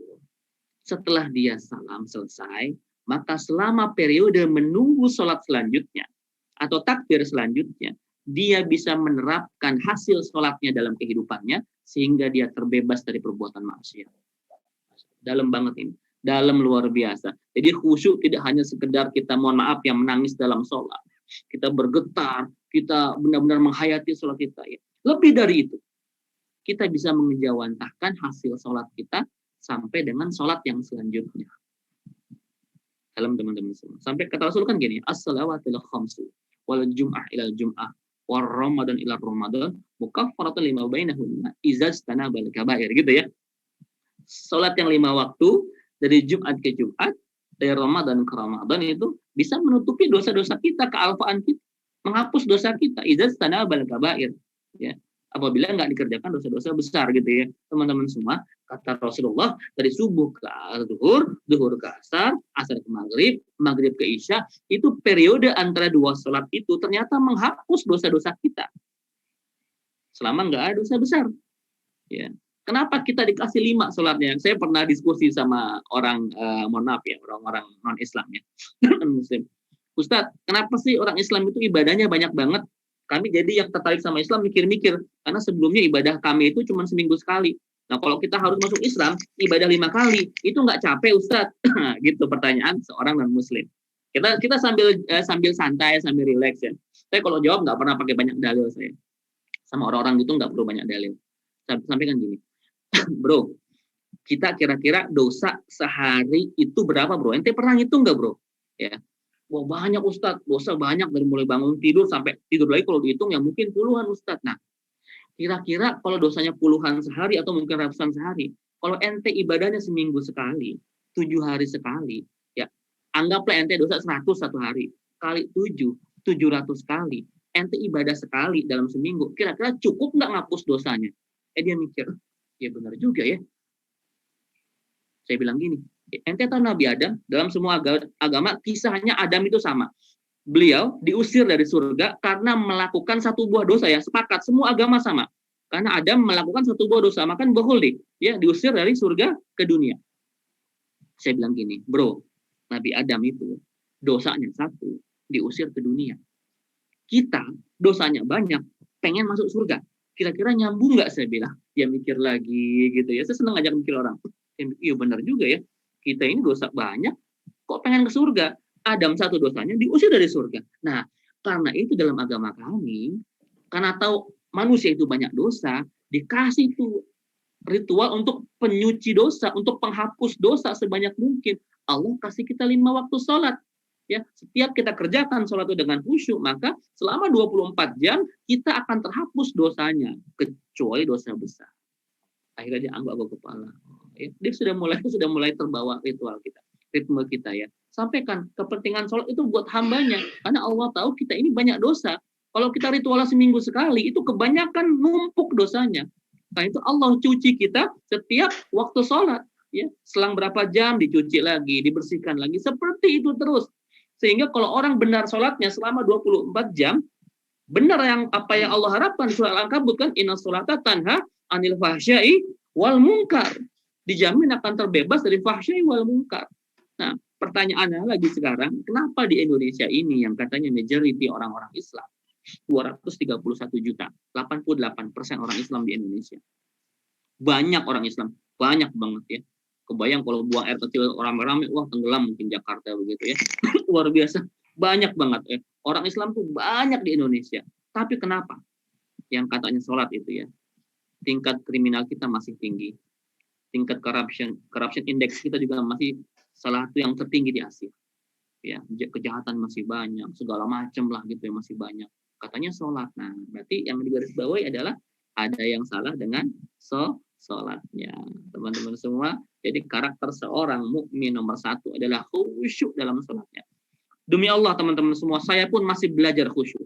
Speaker 8: setelah dia salam selesai, maka selama periode menunggu sholat selanjutnya atau takbir selanjutnya, dia bisa menerapkan hasil sholatnya dalam kehidupannya sehingga dia terbebas dari perbuatan maksiat. Dalam banget ini. Dalam luar biasa. Jadi khusyuk tidak hanya sekedar kita mohon maaf yang menangis dalam sholat. Kita bergetar, kita benar-benar menghayati sholat kita. Ya. Lebih dari itu. Kita bisa mengejawantahkan hasil sholat kita sampai dengan sholat yang selanjutnya. Dalam teman-teman semua. Sampai kata Rasul kan gini, as-salawatul khamsu wal jum'ah ilal jum'ah war ramadan ila ramadan mukaffaratun lima bainahunna idza istanabal kabair gitu ya. Salat yang 5 waktu dari Jumat ke Jumat, dari Ramadan ke Ramadan itu bisa menutupi dosa-dosa kita, kealfaan kita, menghapus dosa kita idza istanabal kabair ya. Apabila enggak dikerjakan dosa-dosa besar gitu ya. Teman-teman semua, kata Rasulullah dari subuh ke zuhur, zuhur ke asar, asar ke maghrib, maghrib ke isya, itu periode antara 2 salat itu ternyata menghapus dosa-dosa kita. selama nggak ada dosa besar. Ya. Kenapa kita dikasih 5 sholatnya? Saya pernah diskusi sama orang, mohon maaf ya, orang-orang non-Islam ya, non-Muslim. Ustadz, kenapa sih orang Islam itu ibadahnya banyak banget? Kami jadi yang tertarik sama Islam mikir-mikir, karena sebelumnya ibadah kami itu cuma seminggu sekali. Nah kalau kita harus masuk Islam, ibadah 5 kali, itu nggak capek Ustadz? Gitu pertanyaan seorang non-Muslim. Kita sambil santai, sambil rileks ya. Saya kalau jawab nggak pernah pakai banyak dalil saya. Sama orang-orang gitu nggak perlu banyak dalil. Sampaikan gini, bro, kita kira-kira dosa sehari itu berapa bro? Ente pernah ngitung nggak bro? Ya, wah banyak Ustadz, dosa banyak dari mulai bangun tidur sampai tidur lagi kalau dihitung ya mungkin puluhan Ustadz. Nah, kira-kira kalau dosanya puluhan sehari atau mungkin ratusan sehari, kalau ente ibadahnya seminggu sekali, 7 hari sekali, ya anggaplah ente dosa 100 satu hari, kali 7, 700 kali, ente ibadah sekali dalam seminggu, kira-kira cukup nggak ngapus dosanya? Dia mikir, ya benar juga ya. Saya bilang gini, ente tahu Nabi Adam, dalam semua agama kisahnya Adam itu sama. Beliau diusir dari surga karena melakukan satu buah dosa ya, sepakat semua agama sama. Karena Adam melakukan satu buah dosa, maka bahuldi, ya diusir dari surga ke dunia. Saya bilang gini, bro, Nabi Adam itu dosanya 1, diusir ke dunia. Kita dosanya banyak, pengen masuk surga. Kira-kira nyambung nggak saya bilang? Dia mikir lagi gitu ya. Saya senang ngajak mikir orang. Iya benar juga ya. Kita ini dosa banyak, kok pengen ke surga? Adam 1 dosanya diusir dari surga. Nah, karena itu dalam agama kami, karena tahu manusia itu banyak dosa, dikasih tuh ritual untuk penyuci dosa, untuk penghapus dosa sebanyak mungkin. Allah kasih kita 5 waktu sholat. Ya, setiap kita kerjakan sholat itu dengan khusyuk, maka selama 24 jam kita akan terhapus dosanya, kecuali dosa besar. Akhirnya dia angguk-angguk kepala. Ya, dia sudah mulai terbawa ritual kita, ritme kita ya. Sampaikan kepentingan sholat itu buat hambanya, karena Allah tahu kita ini banyak dosa. Kalau kita ritual seminggu sekali, itu kebanyakan numpuk dosanya. Nah itu Allah cuci kita setiap waktu sholat. Ya, selang berapa jam dicuci lagi, dibersihkan lagi, seperti itu terus. Sehingga kalau orang benar sholatnya selama 24 jam, benar yang apa yang Allah harapkan, surah Al-Ankabut kan, inna sholata tanha anil fahsyai wal munkar. Dijamin akan terbebas dari fahsyai wal munkar. Nah, pertanyaannya lagi sekarang, kenapa di Indonesia ini yang katanya majority orang-orang Islam, 231 juta, 88% orang Islam di Indonesia. Banyak orang Islam, banyak banget ya. Kebayang kalau buang air kecil rame-rame, wah tenggelam mungkin Jakarta begitu ya. Luar biasa, banyak banget ya. Orang Islam tuh banyak di Indonesia. Tapi kenapa? Yang katanya sholat itu ya, tingkat kriminal kita masih tinggi. Tingkat corruption index kita juga masih salah satu yang tertinggi di Asia. Ya, kejahatan masih banyak, segala macam lah gitu ya, masih banyak. Katanya sholat. Nah, berarti yang digarisbawahi adalah ada yang salah dengan sholatnya. Teman-teman semua, jadi karakter seorang mukmin nomor 1 adalah khusyuk dalam sholatnya. Demi Allah teman-teman semua, saya pun masih belajar khusyuk.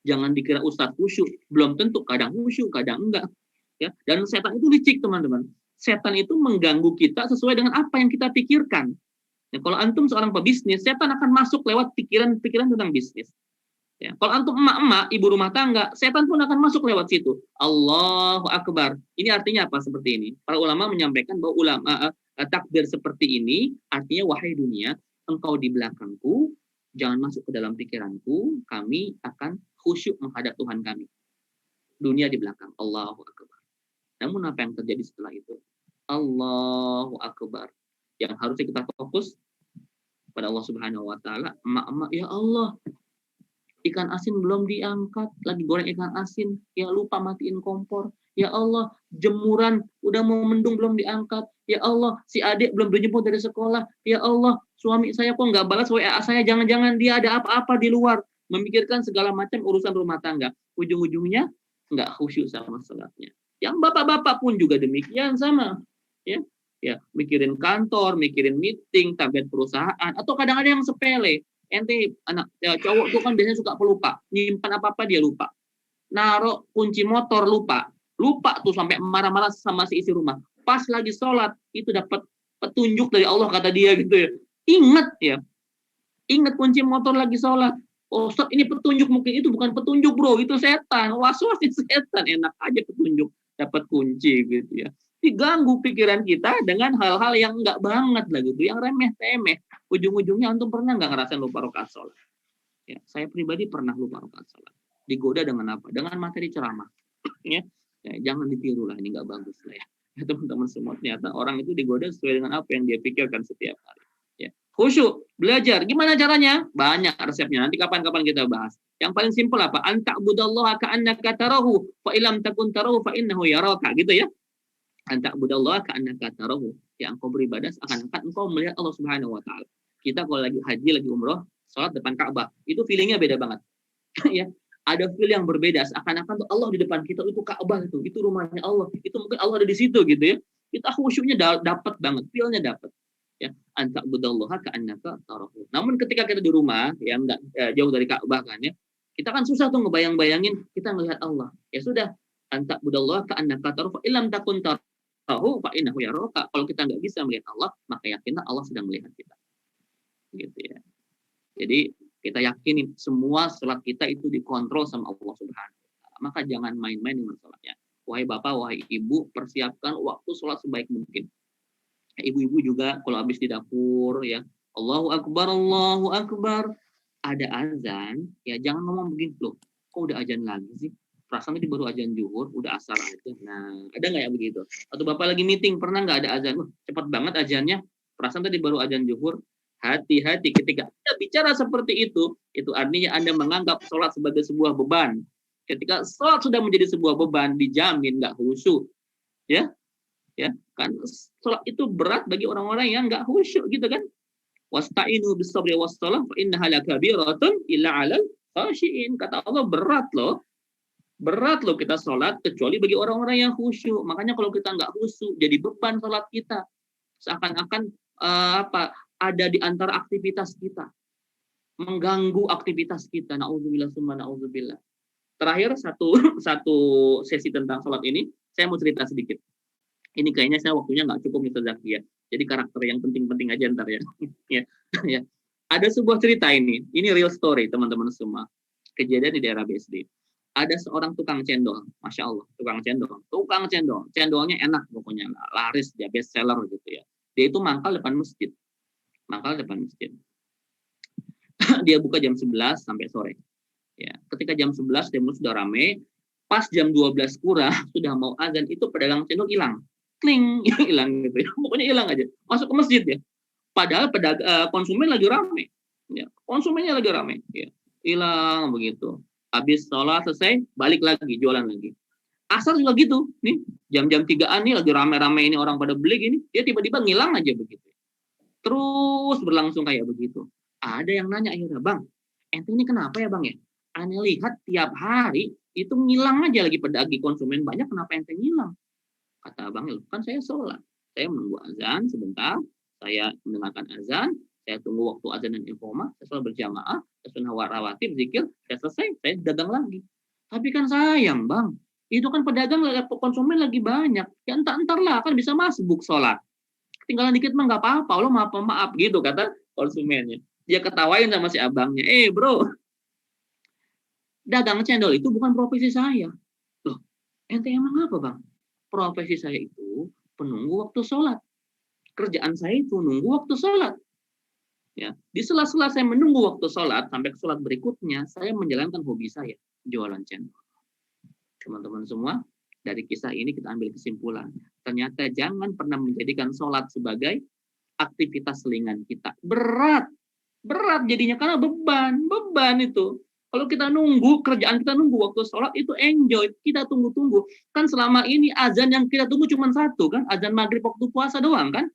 Speaker 8: Jangan dikira Ustadz khusyuk, belum tentu, kadang khusyuk, kadang enggak. Ya, dan setan itu licik teman-teman. Setan itu mengganggu kita sesuai dengan apa yang kita pikirkan. Ya, kalau antum seorang pebisnis, setan akan masuk lewat pikiran-pikiran tentang bisnis. Ya, kalau antum emak-emak, ibu rumah tangga, setan pun akan masuk lewat situ. Allahu Akbar. Ini artinya apa seperti ini? Para ulama menyampaikan bahwa takbir seperti ini artinya wahai dunia, engkau di belakangku, jangan masuk ke dalam pikiranku, kami akan khusyuk menghadap Tuhan kami. Dunia di belakang. Allahu Akbar. Namun apa yang terjadi setelah itu? Allahu Akbar. Yang harusnya kita fokus pada Allah Subhanahu wa taala, emak-emak, ya Allah, ikan asin belum diangkat, lagi goreng ikan asin, ya lupa matiin kompor. Ya Allah, jemuran udah mau mendung belum diangkat. Ya Allah, si adik belum dijemput dari sekolah. Ya Allah, suami saya kok nggak balas WA saya, jangan-jangan dia ada apa-apa di luar. Memikirkan segala macam urusan rumah tangga. Ujung-ujungnya nggak khusyuk sama salatnya. Yang bapak-bapak pun juga demikian sama. Ya, mikirin kantor, mikirin meeting, target perusahaan, atau kadang-kadang yang sepele. Ente anak cowok tuh kan biasanya suka pelupa, nyimpan apa-apa dia lupa. Naruh kunci motor lupa tuh sampai marah-marah sama si isi rumah. Pas lagi sholat itu dapat petunjuk dari Allah kata dia gitu ya. Ingat kunci motor lagi sholat. Oh, Ustaz, ini petunjuk, mungkin itu bukan petunjuk, bro, itu setan, was-wasnya setan. Enak aja petunjuk, dapat kunci gitu ya. Diganggu pikiran kita dengan hal-hal yang enggak banget lah gitu, yang remeh-temeh. Ujung-ujungnya antum pernah nggak ngerasain lupa rakaat sholat? Ya, saya pribadi pernah lupa rakaat sholat. Digoda dengan apa? Dengan materi ceramah. Ya, jangan ditiru lah, ini nggak bagus lah ya. Teman-teman semua, ternyata orang itu digoda sesuai dengan apa yang dia pikirkan setiap hari. Ya. Khusyuk, belajar. Gimana caranya? Banyak resepnya. Nanti kapan-kapan kita bahas. Yang paling simpel apa? Anta'budallaha ka'annaka tarahu, fa ilam takun tarahu fa innahu yaraka, gitu ya. Anta'budallaha ka'annaka tarahu. Ya, engkau beribadah seakan-akan engkau melihat Allah Subhanahu wa taala. Kita kalau lagi haji, lagi umroh, sholat depan Ka'bah, itu feelingnya beda banget. Ya, ada feel yang berbeda, seakan-akan tuh Allah di depan kita, itu Ka'bah, itu rumahnya Allah, itu mungkin Allah ada di situ gitu ya. Kita khusyuknya dapat banget, feel-nya dapat. Ya, anta'budallaha ka'annaka tarahu. Namun ketika kita di rumah yang enggak jauh dari Ka'bah kan ya, kita kan susah tuh ngebayang-bayangin kita melihat Allah. Ya sudah, anta'budallaha ka'annaka tarahu fa illam takun tarahu fa innahu yaraka. Kalau kita enggak bisa melihat Allah, maka yakinlah Allah sedang melihat kita. Gitu ya. Jadi kita yakinin semua sholat kita itu dikontrol sama Allah Subhanahu wa taala. Maka jangan main-main dengan sholatnya. Wahai bapak, wahai ibu, persiapkan waktu sholat sebaik mungkin. Ibu-ibu juga kalau habis di dapur ya, Allahu Akbar, ada azan, ya jangan ngomong begini, loh, kok udah azan lagi sih? Perasaan tadi baru azan zuhur, udah asar aja. Nah, ada nggak ya begitu? Atau bapak lagi meeting, pernah nggak ada azan? Cepat banget azannya, perasaan tadi baru azan zuhur. Hati-hati ketika Anda bicara seperti itu artinya Anda menganggap sholat sebagai sebuah beban. Ketika sholat sudah menjadi sebuah beban, dijamin nggak khusyuk. Ya, kan sholat itu berat bagi orang-orang yang nggak khusyuk gitu kan. Wasta'inu bis-sabri was-shalah fa innaha lakabiratun illa 'alal khashiin. Kata Allah, berat loh kita sholat kecuali bagi orang-orang yang khusyuk. Makanya kalau kita nggak khusyuk jadi beban sholat kita. Seakan-akan ada di antara aktivitas kita, mengganggu aktivitas kita. Na'udzubillah summa na'udzubillah. Terakhir satu sesi tentang sholat ini, saya mau cerita sedikit. Ini kayaknya saya waktunya nggak cukup nih Zakia. Jadi karakter yang penting-penting aja ntar ya. Ya. Ada sebuah cerita ini real story teman-teman semua. Kejadian di daerah BSD. Ada seorang tukang cendol, masya Allah, tukang cendol. Cendolnya enak pokoknya, laris dia, best seller gitu ya. Dia itu mangkal depan masjid. Dia buka jam 11 sampai sore. Ya, ketika jam 11 dia sudah rame, pas jam 12 kurang sudah mau azan, itu pedagang cendol hilang. Kling, hilang gitu ya. Pokoknya hilang aja. Masuk ke masjid ya. Padahal konsumen lagi rame. Ya, konsumennya lagi rame, ya. Hilang begitu. Habis sholat selesai, balik lagi, jualan lagi. Asar juga gitu. Nih, jam-jam 3-an nih lagi rame-rame ini orang pada beli gini, dia tiba-tiba ngilang aja begitu. Terus berlangsung kayak begitu. Ada yang nanya akhirnya, "Bang, ente ini kenapa ya Bang ya? Ane lihat tiap hari itu ngilang aja lagi pedagi konsumen banyak, kenapa ente ngilang?" Kata Abang, kan saya sholat. Saya menunggu azan sebentar, saya mendengarkan azan, saya tunggu waktu azan dan iqamah, saya sholat berjamaah, saya sunnah rawatib, zikir, saya selesai, saya dagang lagi. Tapi kan sayang Bang, itu kan pedagang, konsumen lagi banyak. Ya entar lah, kan bisa masbuk sholat. Tinggalan dikit mah nggak apa-apa, lo maaf gitu kata konsumennya. Dia ketawain sama si abangnya, bro, dagang cendol itu bukan profesi saya. Loh, ente emang apa Bang? Profesi saya itu penunggu waktu sholat. Kerjaan saya itu nunggu waktu sholat. Ya, di sela-sela saya menunggu waktu sholat sampai ke sholat berikutnya, saya menjalankan hobi saya, jualan cendol. Teman-teman semua, dari kisah ini kita ambil kesimpulan. Ternyata jangan pernah menjadikan sholat sebagai aktivitas selingan kita. Berat jadinya karena beban itu. Kalau kita nunggu, kerjaan kita nunggu waktu sholat itu enjoy, kita tunggu-tunggu. Kan selama ini azan yang kita tunggu cuma satu kan, azan maghrib waktu puasa doang kan.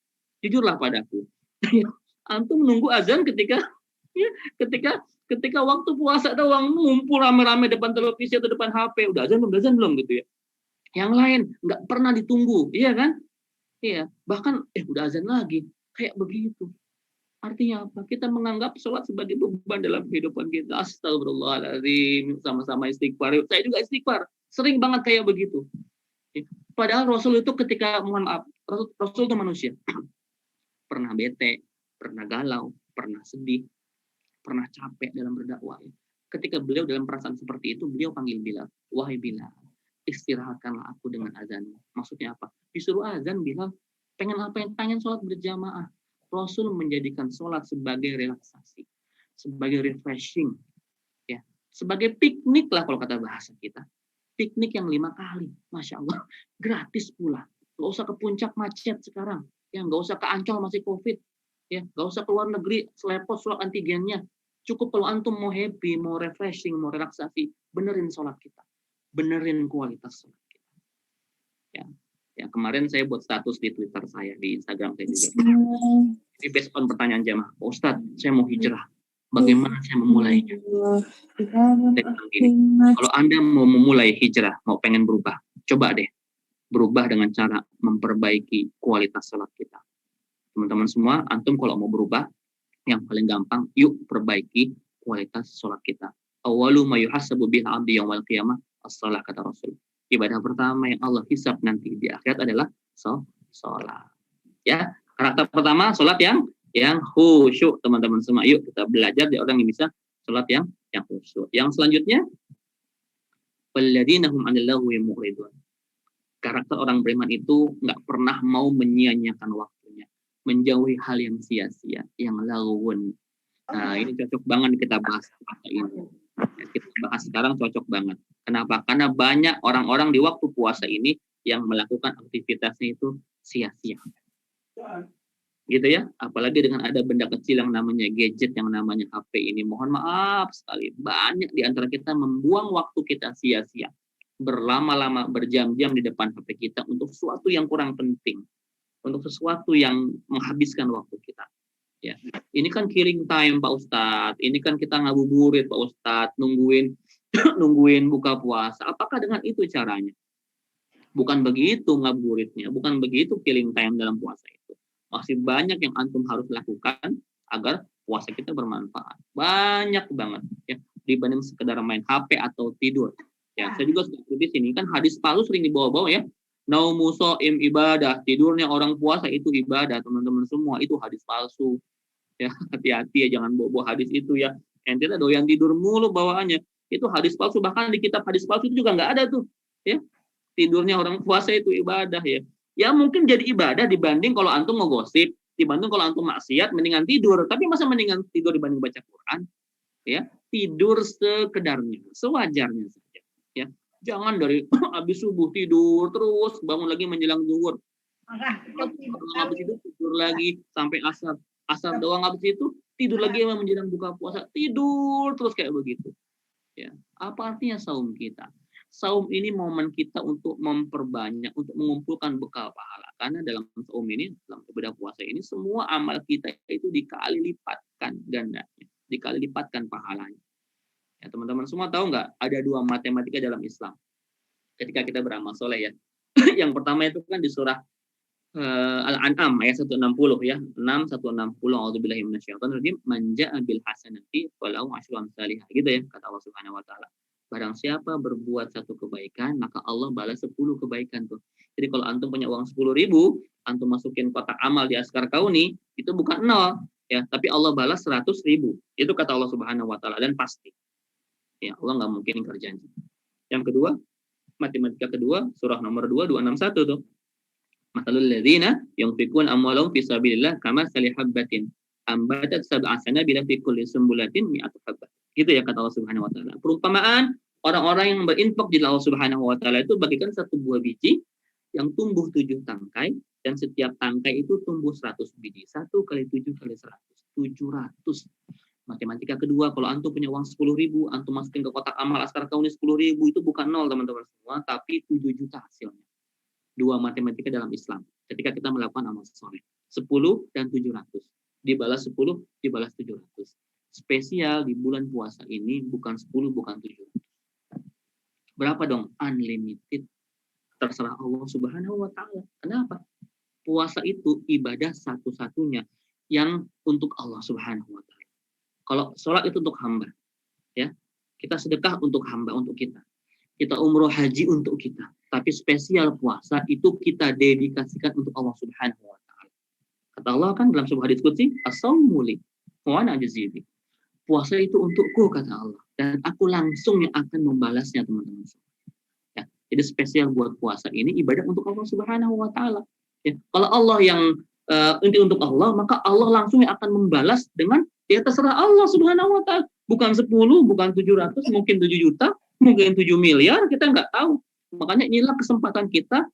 Speaker 8: Jujurlah padaku. Antum menunggu azan ketika waktu puasa doang, ngumpul rame-rame depan televisi atau depan HP, udah azan belum gitu ya. Yang lain nggak pernah ditunggu, iya kan? Iya, bahkan udah azan lagi, kayak begitu. Artinya apa? Kita menganggap sholat sebagai beban dalam kehidupan kita. Astagfirullahaladzim, sama-sama istighfar. Saya juga istighfar, sering banget kayak begitu. Padahal Rasul itu ketika, mohon maaf, Rasul itu manusia. Pernah bete, pernah galau, pernah sedih, pernah capek dalam berdakwah. Ketika beliau dalam perasaan seperti itu, beliau panggil Bilal. Wahai Bilal, istirahatkanlah aku dengan azanmu. Maksudnya apa? Disuruh azan, Bilal. Pengen apa? Pengen sholat berjamaah. Rasul menjadikan sholat sebagai relaksasi, sebagai refreshing, ya, sebagai piknik lah kalau kata bahasa kita. Piknik yang 5 kali, Masya Allah, gratis pula. Nggak usah ke puncak macet sekarang, ya, nggak usah ke Ancol masih COVID, ya, nggak usah ke luar negeri selepot swab antigennya. Cukup kalau antum mau happy, mau refreshing, mau relaksasi, benerin sholat kita, benerin kualitas sholat kita. Ya, kemarin saya buat status di Twitter saya, di Instagram saya juga. Ini based on pertanyaan jamaah, Pak Ustadz, saya mau hijrah. Bagaimana saya memulainya? Saya bilang gini, kalau Anda mau memulai hijrah, mau pengen berubah, coba deh berubah dengan cara memperbaiki kualitas sholat kita. Teman-teman semua, antum kalau mau berubah, yang paling gampang, yuk perbaiki kualitas sholat kita. Awalu ma yuhasabu bil abdi yaumil qiyamah as-shalah, kata Rasul. Ibadah pertama yang Allah hisab nanti di akhirat adalah sholat. Ya, karakter pertama sholat yang khusyuk, teman-teman semua. Yuk kita belajar dari orang yang bisa sholat yang khusyuk. Yang selanjutnya, walladzina hum 'anil lagwi mu'ridun. Karakter orang beriman itu nggak pernah mau menyia-nyiakan waktunya, menjauhi hal yang sia-sia, yang lagwun. Nah, ini cocok banget kita bahas kata ini. Kita bahas sekarang cocok banget. Kenapa? Karena banyak orang-orang di waktu puasa ini yang melakukan aktivitasnya itu sia-sia. Gitu ya. Apalagi dengan ada benda kecil yang namanya gadget, yang namanya HP ini. Mohon maaf sekali. Banyak di antara kita membuang waktu kita sia-sia. Berlama-lama, berjam-jam di depan HP kita untuk sesuatu yang kurang penting. Untuk sesuatu yang menghabiskan waktu kita. Ya, ini kan killing time Pak Ustadz, ini kan kita ngabuburit Pak Ustadz, nungguin buka puasa. Apakah dengan itu caranya? Bukan begitu ngabuburitnya, bukan begitu killing time dalam puasa itu. Masih banyak yang antum harus lakukan agar puasa kita bermanfaat. Banyak banget ya, dibanding sekedar main HP atau tidur. Ya, saya juga sudah di sini kan hadis palsu sering dibawa-bawa ya. Naumu shaim ibadah, tidurnya orang puasa itu ibadah, teman-teman semua, itu hadis palsu. Ya, hati-hati ya, jangan bawa hadis itu ya. Ente doyan tidur mulu bawaannya. Itu hadis palsu, bahkan di kitab hadis palsu itu juga nggak ada tuh. Ya, tidurnya orang puasa itu ibadah ya. Ya mungkin jadi ibadah dibanding kalau antum mau gosip, dibanding kalau antum maksiat mendingan tidur. Tapi masa mendingan tidur dibanding baca Quran? Ya, tidur sekedarnya, sewajarnya saja. Ya, jangan dari habis subuh tidur terus, bangun lagi menjelang zuhur. Habis itu tidur lagi sampai asar doang, habis itu tidur lagi menjelang buka puasa, tidur terus kayak begitu. Ya, apa artinya saum kita? Saum ini momen kita untuk memperbanyak, untuk mengumpulkan bekal pahala. Karena dalam saum ini, dalam ibadah puasa ini, semua amal kita itu dikali lipatkan gandanya, dikali lipatkan pahalanya. Ya, teman-teman semua tahu nggak? Ada 2 matematika dalam Islam. Ketika kita beramal soleh ya. Yang pertama itu kan di surah Al-An'am ayat 160 ya. 160 a'udzubillahi minasyaitonir rajim, man jaa'a bil hasanati falahu asyru amsalihah. Gitu ya kata Allah Subhanahu wa taala. Barang siapa berbuat satu kebaikan, maka Allah balas 10 kebaikan tuh. Jadi kalau antum punya uang 10.000, antum masukin kotak amal di Askar Kauni, itu bukan 0 ya, tapi Allah balas 100.000. Itu kata Allah Subhanahu wa taala, dan pasti. Ya, Allah nggak mungkin ingkar janji. Yang kedua, matematika kedua, surah nomor 2 261 tuh. Matalul ladzina yunfiqun amwalahum fi sabilillah kama salihabbatin ambatat sab'a sanabila fi kulli sumbulatin mi'atu habbah. Gitu ya kata Allah Subhanahu wa taala. Perumpamaan orang-orang yang berinfak di Allah Subhanahu wa taala itu bagikan satu buah biji yang tumbuh 7 tangkai, dan setiap tangkai itu tumbuh 100 biji. 1 kali 7 kali 100, 700. Matematika kedua, kalau antum punya uang 10.000, antum masukin ke kotak amal Askar Kauni 10.000, itu bukan 0 teman-teman semua, tapi 7 juta hasilnya. 2 matematika dalam Islam. Ketika kita melakukan amal soleh, 10 dan 700. Dibalas 10, dibalas 700. Spesial di bulan puasa ini bukan 10, bukan 700. Berapa dong? Unlimited. Terserah Allah Subhanahu wa taala. Kenapa? Puasa itu ibadah satu-satunya yang untuk Allah Subhanahu wa taala. Kalau sholat itu untuk hamba. Ya. Kita sedekah untuk hamba, untuk kita. Kita umroh haji untuk kita. Tapi spesial puasa itu kita dedikasikan untuk Allah Subhanahu wa taala. Kata Allah kan dalam sebuah hadis qudsi, as-shaumu li wa ana ajzi bi. puasa itu untukku kata Allah, dan aku langsung yang akan membalasnya teman-teman. Ya, jadi spesial buat puasa ini ibadah untuk Allah Subhanahu Wa Taala. Ya, kalau Allah yang inti untuk Allah, maka Allah langsung yang akan membalas dengan ya terserah Allah Subhanahu Wa Taala. Bukan 10, bukan 700, mungkin 7 juta, mungkin 7 miliar, kita nggak tahu. Makanya inilah kesempatan kita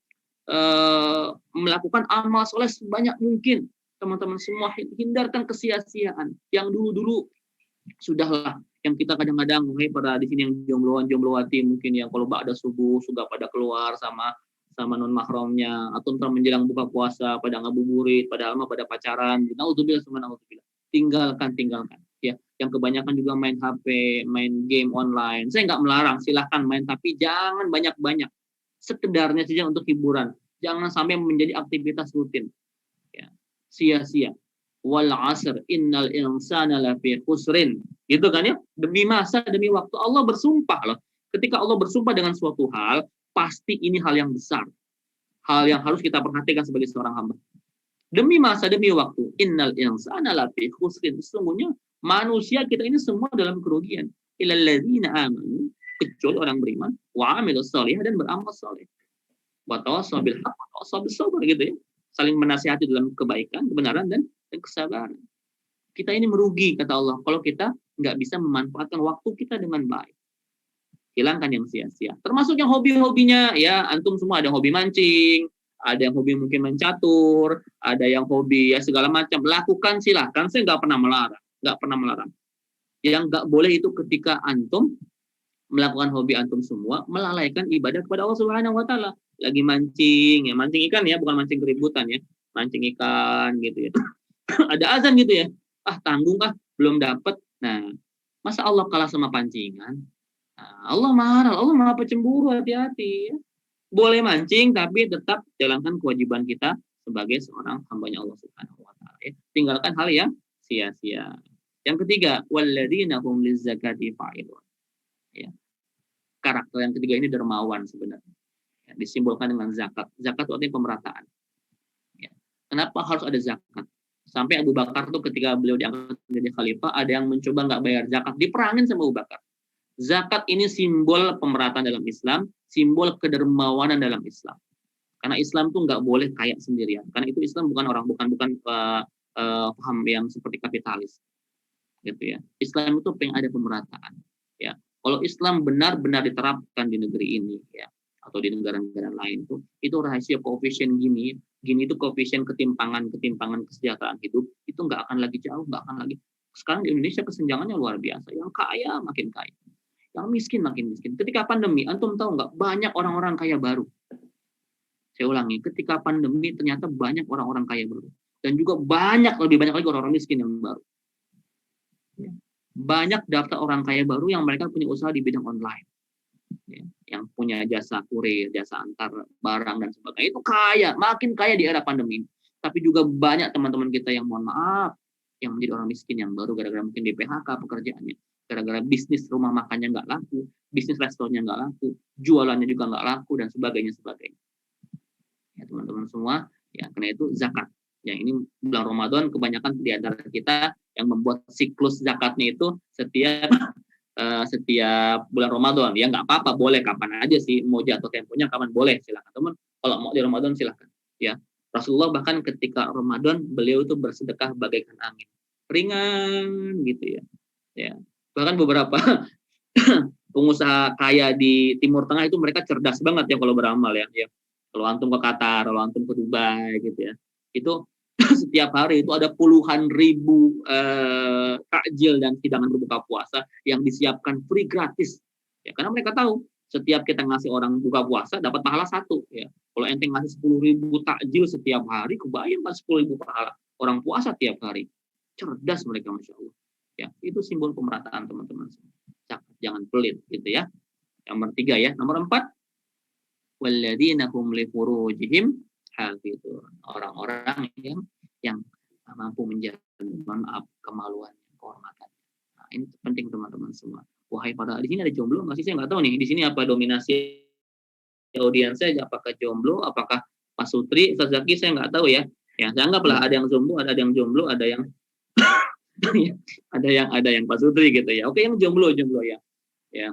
Speaker 8: melakukan amal soleh sebanyak mungkin. Teman-teman semua, hindarkan kesia-siaan. Yang dulu-dulu sudahlah, yang kita kadang-kadang pada di sini yang jombloan-jomblowati mungkin yang kalau ada subuh sudah pada keluar sama non mahramnya, atau ntar menjelang buka puasa pada ngabuburit, pada pacaran. Naudzubillah sama naudzubillah. Tinggalkan. Ya, yang kebanyakan juga main HP, main game online. Saya nggak melarang, silahkan main, tapi jangan banyak-banyak. Sekedarnya saja untuk hiburan. Jangan sampai menjadi aktivitas rutin. Ya, sia-sia. Wal 'asr innal insana lafi khusrin. Gitu kan ya? Demi masa, demi waktu Allah bersumpah loh. Ketika Allah bersumpah dengan suatu hal, pasti ini hal yang besar. Hal yang harus kita perhatikan sebagai seorang hamba. Demi masa, demi waktu. Innal insana lafi khusrin. Sesungguhnya manusia kita ini semua dalam kerugian. Illal ladzina amanu, kecuali orang beriman, wa amilus shalihah, dan beramal saleh. Wa tawassaw bil haqq wa tawassaw bis sabr, gitu ya. Saling menasihati dalam kebaikan, kebenaran, dan kesabaran. Kita ini merugi kata Allah kalau kita nggak bisa memanfaatkan waktu kita dengan baik. Hilangkan yang sia-sia. Termasuk yang hobi-hobinya, ya antum semua ada hobi mancing, ada yang hobi mungkin main catur, ada yang hobi ya segala macam. Lakukan, silahkan. Saya nggak pernah melarang. Yang nggak boleh itu ketika antum melakukan hobi antum semua, melalaikan ibadah kepada Allah Subhanahu Wa Taala. Lagi mancing, ya mancing ikan ya, bukan mancing keributan ya, mancing ikan gitu ya. Ada azan gitu ya, tanggung belum dapat. Nah, masa Allah kalah sama pancingan? Nah, Allah marah, Allah maha pecemburu, hati-hati ya. Boleh mancing tapi tetap jalankan kewajiban kita sebagai seorang hambanya Allah Subhanahu Wa Taala ya. Tinggalkan hal yang sia-sia. Yang ketiga, walladzina hum lizzakati fa'ilun. Ya. Karakter yang ketiga ini dermawan sebenarnya. Ya, disimbolkan dengan zakat. Zakat itu artinya pemerataan. Ya. Kenapa harus ada zakat? Sampai Abu Bakar tuh ketika beliau diangkat menjadi khalifah, ada yang mencoba nggak bayar zakat, diperangin sama Abu Bakar. Zakat ini simbol pemerataan dalam Islam, simbol kedermawanan dalam Islam. Karena Islam tuh nggak boleh kaya sendirian. Karena itu Islam bukan paham yang seperti kapitalis, gitu ya. Islam itu pengen ada pemerataan. Ya, kalau Islam benar-benar diterapkan di negeri ini, ya, atau di negara-negara lain itu rahasia koefisien gini itu koefisien ketimpangan kesejahteraan hidup itu nggak akan lagi jauh, nggak akan lagi. Sekarang di Indonesia kesenjangannya luar biasa, yang kaya makin kaya, yang miskin makin miskin. Ketika pandemi, antum tahu nggak, banyak orang-orang kaya baru. Saya ulangi, ketika pandemi ternyata banyak orang-orang kaya baru, dan juga lebih banyak lagi orang-orang miskin yang baru. Banyak daftar orang kaya baru yang mereka punya usaha di bidang online. Ya, yang punya jasa kurir, jasa antar barang dan sebagainya, itu kaya, makin kaya di era pandemi. Tapi juga banyak teman-teman kita yang mohon maaf, yang menjadi orang miskin yang baru gara-gara mungkin di PHK pekerjaannya, gara-gara bisnis rumah makannya nggak laku, bisnis restorannya nggak laku, jualannya juga nggak laku, dan sebagainya. Ya teman-teman semua, ya karena itu zakat. Ya ini bulan Ramadan kebanyakan di antara kita yang membuat siklus zakatnya itu setiap bulan Ramadan. Ya nggak apa-apa, boleh kapan aja sih, mau jatuh temponya kapan boleh, silakan teman. Kalau mau di Ramadan silakan. Ya, Rasulullah bahkan ketika Ramadan beliau itu bersedekah bagaikan angin, ringan gitu ya. Ya, bahkan beberapa pengusaha kaya di Timur Tengah itu mereka cerdas banget ya kalau beramal ya. Ya. Kalau antum ke Qatar, kalau antum ke Dubai gitu ya, itu setiap hari itu ada puluhan ribu takjil dan hidangan berbuka puasa yang disiapkan free gratis. Ya, karena mereka tahu setiap kita ngasih orang buka puasa dapat pahala 1. Ya. Kalau ente ngasih 10.000 takjil setiap hari, kebayang kan 10.000 pahala orang puasa tiap hari. Cerdas mereka, masya Allah. Ya, itu simbol pemerataan teman-teman. Jangan pelit gitu ya. Nomor 3 ya. Nomor 4, walladzina hum li furujihim hafizun. Orang-orang yang mampu menjaga kemaluan, kehormatan. Nah, ini penting teman-teman semua. Wahai para, di sini ada jomblo nggak sih? Saya nggak tahu nih. Di sini apa dominasi audiensnya? Apakah jomblo? Apakah Pak Sutri, Ustaz Zaki? Saya nggak tahu ya. Ya, saya anggaplah ada yang jomblo, ada yang ada yang Pak Sutri gitu ya. Oke, yang jomblo ya. Ya.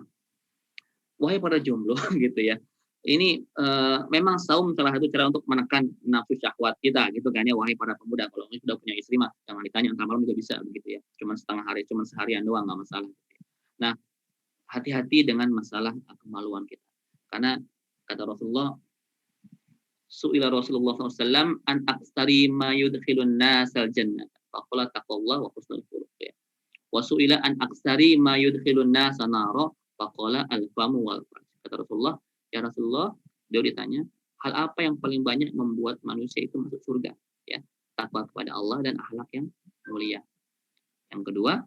Speaker 8: Wahai para jomblo gitu ya. Ini memang saum salah satu cara untuk menekan nafsu syahwat kita gitu kan ya, wahai para pemuda. Kalau sudah punya istri mah jangan ditanya, entar malam juga bisa begitu ya. Cuma setengah hari, cuma seharian doang nggak masalah. Gitu ya. Nah, hati-hati dengan masalah kemaluan kita. Karena kata Rasulullah, Su'ila Rasulullah SAW an aktsari ma yudkhilun nasal jannah. Faqala taqwallah wa husnul khuluq ya. Wa su'ila an aktsari ma yudkhilun nasa nara. Faqala al-famu wal farj. Kata Rasulullah, ya Rasulullah, dia ditanya, hal apa yang paling banyak membuat manusia itu masuk surga? Ya, takwa kepada Allah dan akhlak yang mulia. Yang kedua,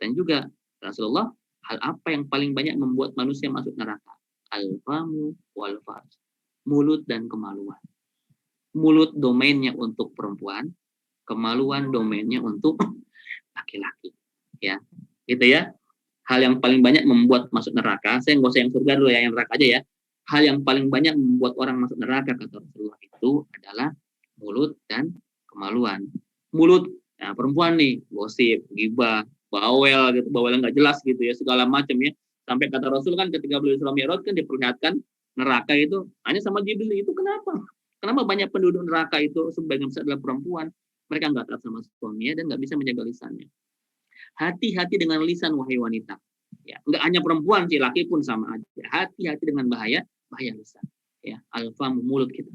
Speaker 8: dan juga Rasulullah, hal apa yang paling banyak membuat manusia masuk neraka? Al-famu wal farj. Mulut dan kemaluan. Mulut domainnya untuk perempuan, kemaluan domainnya untuk laki-laki. Ya, gitu ya. Hal yang paling banyak membuat masuk neraka, saya nggak usah yang surga dulu ya, yang neraka aja ya. Hal yang paling banyak membuat orang masuk neraka kata Rasulullah itu adalah mulut dan kemaluan. Mulut, nah perempuan nih, gosip, ghibah, bawel gitu, bawel nggak jelas gitu ya, segala macam ya. Sampai kata Rasul kan ketika beliau Isra Mi'raj kan diperlihatkan neraka itu hanya sama Jibril. Itu kenapa? Kenapa banyak penduduk neraka itu sebagian besar adalah perempuan? Mereka nggak taat sama suaminya dan nggak bisa menjaga lisannya. Hati-hati dengan lisan wahai wanita. Ya, nggak hanya perempuan sih, laki pun sama aja. Hati-hati dengan bahaya lisan. Ya, alfamu mulut kita.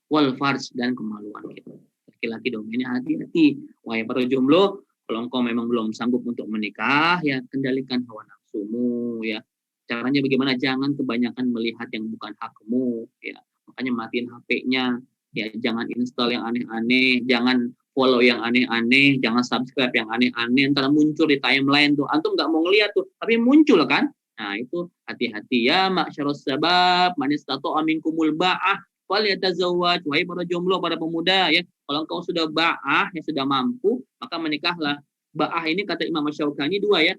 Speaker 8: Wal farj dan kemaluan kita. Laki-laki domainnya hati-hati. Wahai para jomblo, kalau engkau memang belum sanggup untuk menikah, ya kendalikan hawa nafsumu ya. Caranya bagaimana? Jangan kebanyakan melihat yang bukan hakmu ya. Makanya matiin HP-nya ya, jangan install yang aneh-aneh, jangan follow yang aneh-aneh, jangan subscribe yang aneh-aneh, ntar muncul di timeline tuh. Antum nggak mau ngeliat tuh, tapi muncul kan? Nah, itu hati-hati ya, ma'syarus sabab, man istata'a minkumul ba'ah falyatazawwaj. Wahai para jomblo, para pemuda ya, kalau engkau sudah ba'ah, ya sudah mampu, maka menikahlah. Ba'ah ini kata Imam Syaukani dua ya,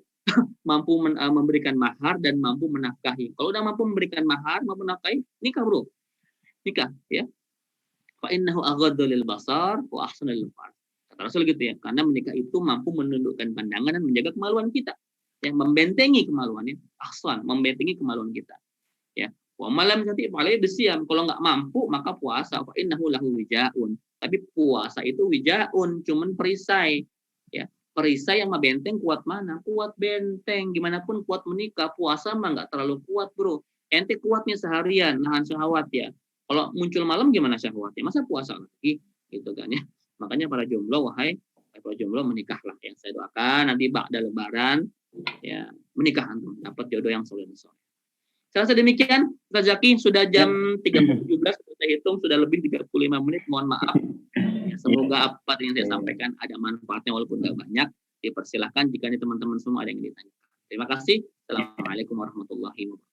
Speaker 8: mampu memberikan mahar dan mampu menafkahi. Kalau udah mampu memberikan mahar, mampu menafkahi, nikah bro. Nikah ya. Fa innahu aghaddu lil basar wa ahsanu lil farj. Kata Rasul gitu ya, karena menikah itu mampu menundukkan pandangan dan menjaga kemaluan kita. Yang membentengi kemaluannya, ahsan, membentengi kemaluan kita. Ya. Wa malam nanti paling bersiam. Kalau nggak mampu maka puasa. Fa innahu lahu wijaun. Tapi puasa itu wijaun, cuman perisai. Ya. Perisai yang membenteng kuat mana? Kuat benteng. Gimana pun kuat menikah, puasa mah nggak terlalu kuat bro. Ente kuatnya seharian, nahan syahwat ya. Kalau muncul malam gimana syahwatnya? Masa puasa lagi? Gitu kan ya. Makanya para jomblo, wahai para jomblo menikahlah. Yang saya doakan nanti ba'da lebaran ya menikah antum, dapat jodoh yang soleh. Saya rasa demikian. Ustaz Zaki, sudah jam 3.17, saya hitung sudah lebih 35 menit. Mohon maaf. Ya, semoga apa yang saya sampaikan ada manfaatnya walaupun nggak banyak. Dipersilahkan jika ini teman-teman semua ada yang ditanyakan. Terima kasih. Assalamualaikum warahmatullahi wabarakatuh.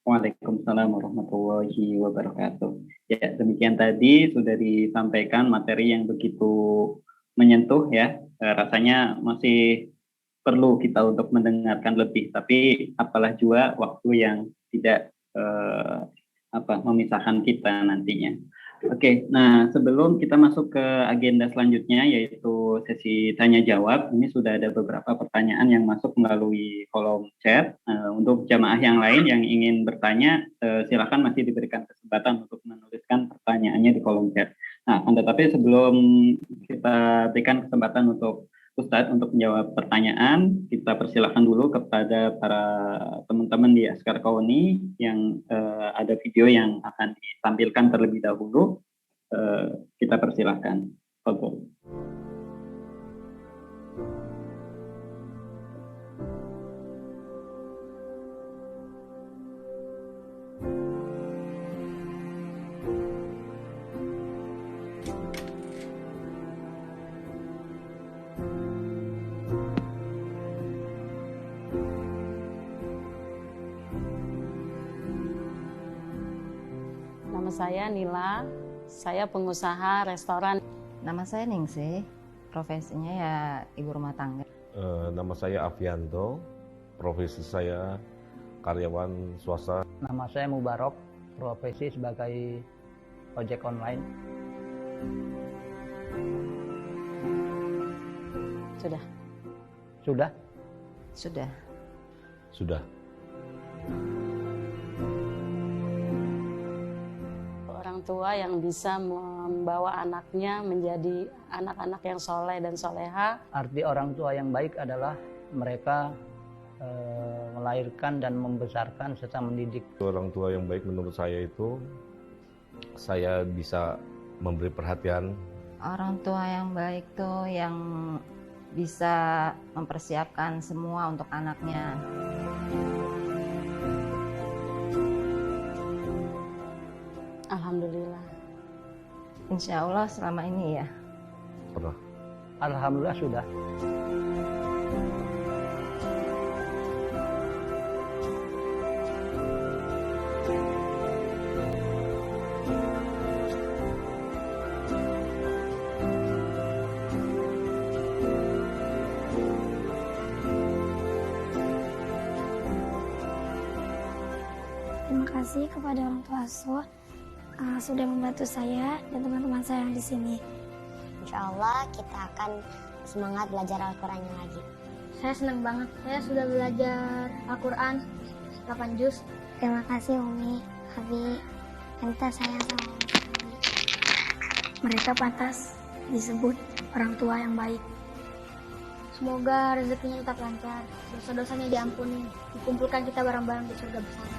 Speaker 7: Waalaikumsalam warahmatullahi wabarakatuh. Ya, demikian tadi sudah disampaikan materi yang begitu menyentuh ya. Rasanya masih perlu kita untuk mendengarkan lebih, tapi apalah juga waktu yang tidak memisahkan kita nantinya. Oke, nah sebelum kita masuk ke agenda selanjutnya yaitu sesi tanya jawab, ini sudah ada beberapa pertanyaan yang masuk melalui kolom chat. Untuk jamaah yang lain yang ingin bertanya, silakan masih diberikan kesempatan untuk menuliskan pertanyaannya di kolom chat. Nah, tetapi sebelum kita berikan kesempatan untuk Ustadz untuk menjawab pertanyaan, kita persilahkan dulu kepada para teman-teman di Askar Kauni yang ada video yang akan ditampilkan terlebih dahulu. Kita persilahkan. Foto.
Speaker 9: Nama saya Nila, saya pengusaha restoran.
Speaker 10: Nama saya Ningsih, profesinya ya ibu rumah tangga.
Speaker 11: Nama saya Avianto, profesi saya karyawan swasta.
Speaker 12: Nama saya Mubarok, profesi sebagai ojek online.
Speaker 9: Sudah.
Speaker 12: Sudah?
Speaker 10: Sudah.
Speaker 11: Sudah.
Speaker 9: Orang tua yang bisa membawa anaknya menjadi anak-anak yang soleh dan soleha.
Speaker 12: Arti orang tua yang baik adalah mereka melahirkan dan membesarkan serta mendidik.
Speaker 11: Orang tua yang baik menurut saya itu, saya bisa memberi perhatian.
Speaker 10: Orang tua yang baik tuh yang bisa mempersiapkan semua untuk anaknya.
Speaker 9: Alhamdulillah.
Speaker 10: Insya Allah selama ini ya.
Speaker 11: Pernah.
Speaker 12: Alhamdulillah sudah.
Speaker 13: Terima kasih kepada orang tua asuh sudah membantu saya dan teman-teman saya yang di sini.
Speaker 14: Insya Allah kita akan semangat belajar Al-Qurannya lagi.
Speaker 13: Saya senang banget, saya sudah belajar Al-Quran 8 juz. Terima kasih Umi, Abi, dan kita sayang sama Umi. Mereka pantas disebut orang tua yang baik. Semoga rezekinya tetap lancar, dosa-dosanya diampuni, dikumpulkan kita bareng-bareng di surga bersama.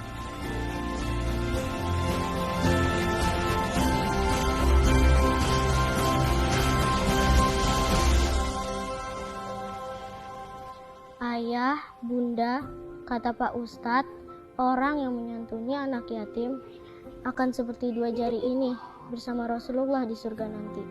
Speaker 13: Ayah, bunda, kata Pak Ustadz, orang yang menyantuni anak yatim akan seperti dua jari ini bersama Rasulullah di surga nanti.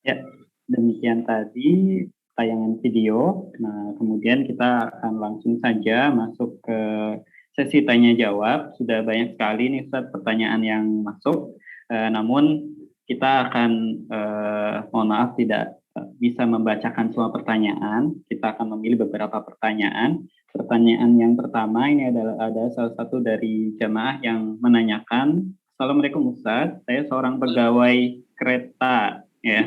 Speaker 7: Ya, demikian tadi tayangan video. Nah, kemudian kita akan langsung saja masuk ke sesi tanya jawab. Sudah banyak sekali nih Ustaz pertanyaan yang masuk. Namun kita akan mohon maaf tidak bisa membacakan semua pertanyaan. Kita akan memilih beberapa pertanyaan. Pertanyaan yang pertama ini ada salah satu dari jamaah yang menanyakan, Assalamualaikum Ustaz, saya seorang pegawai kereta ya.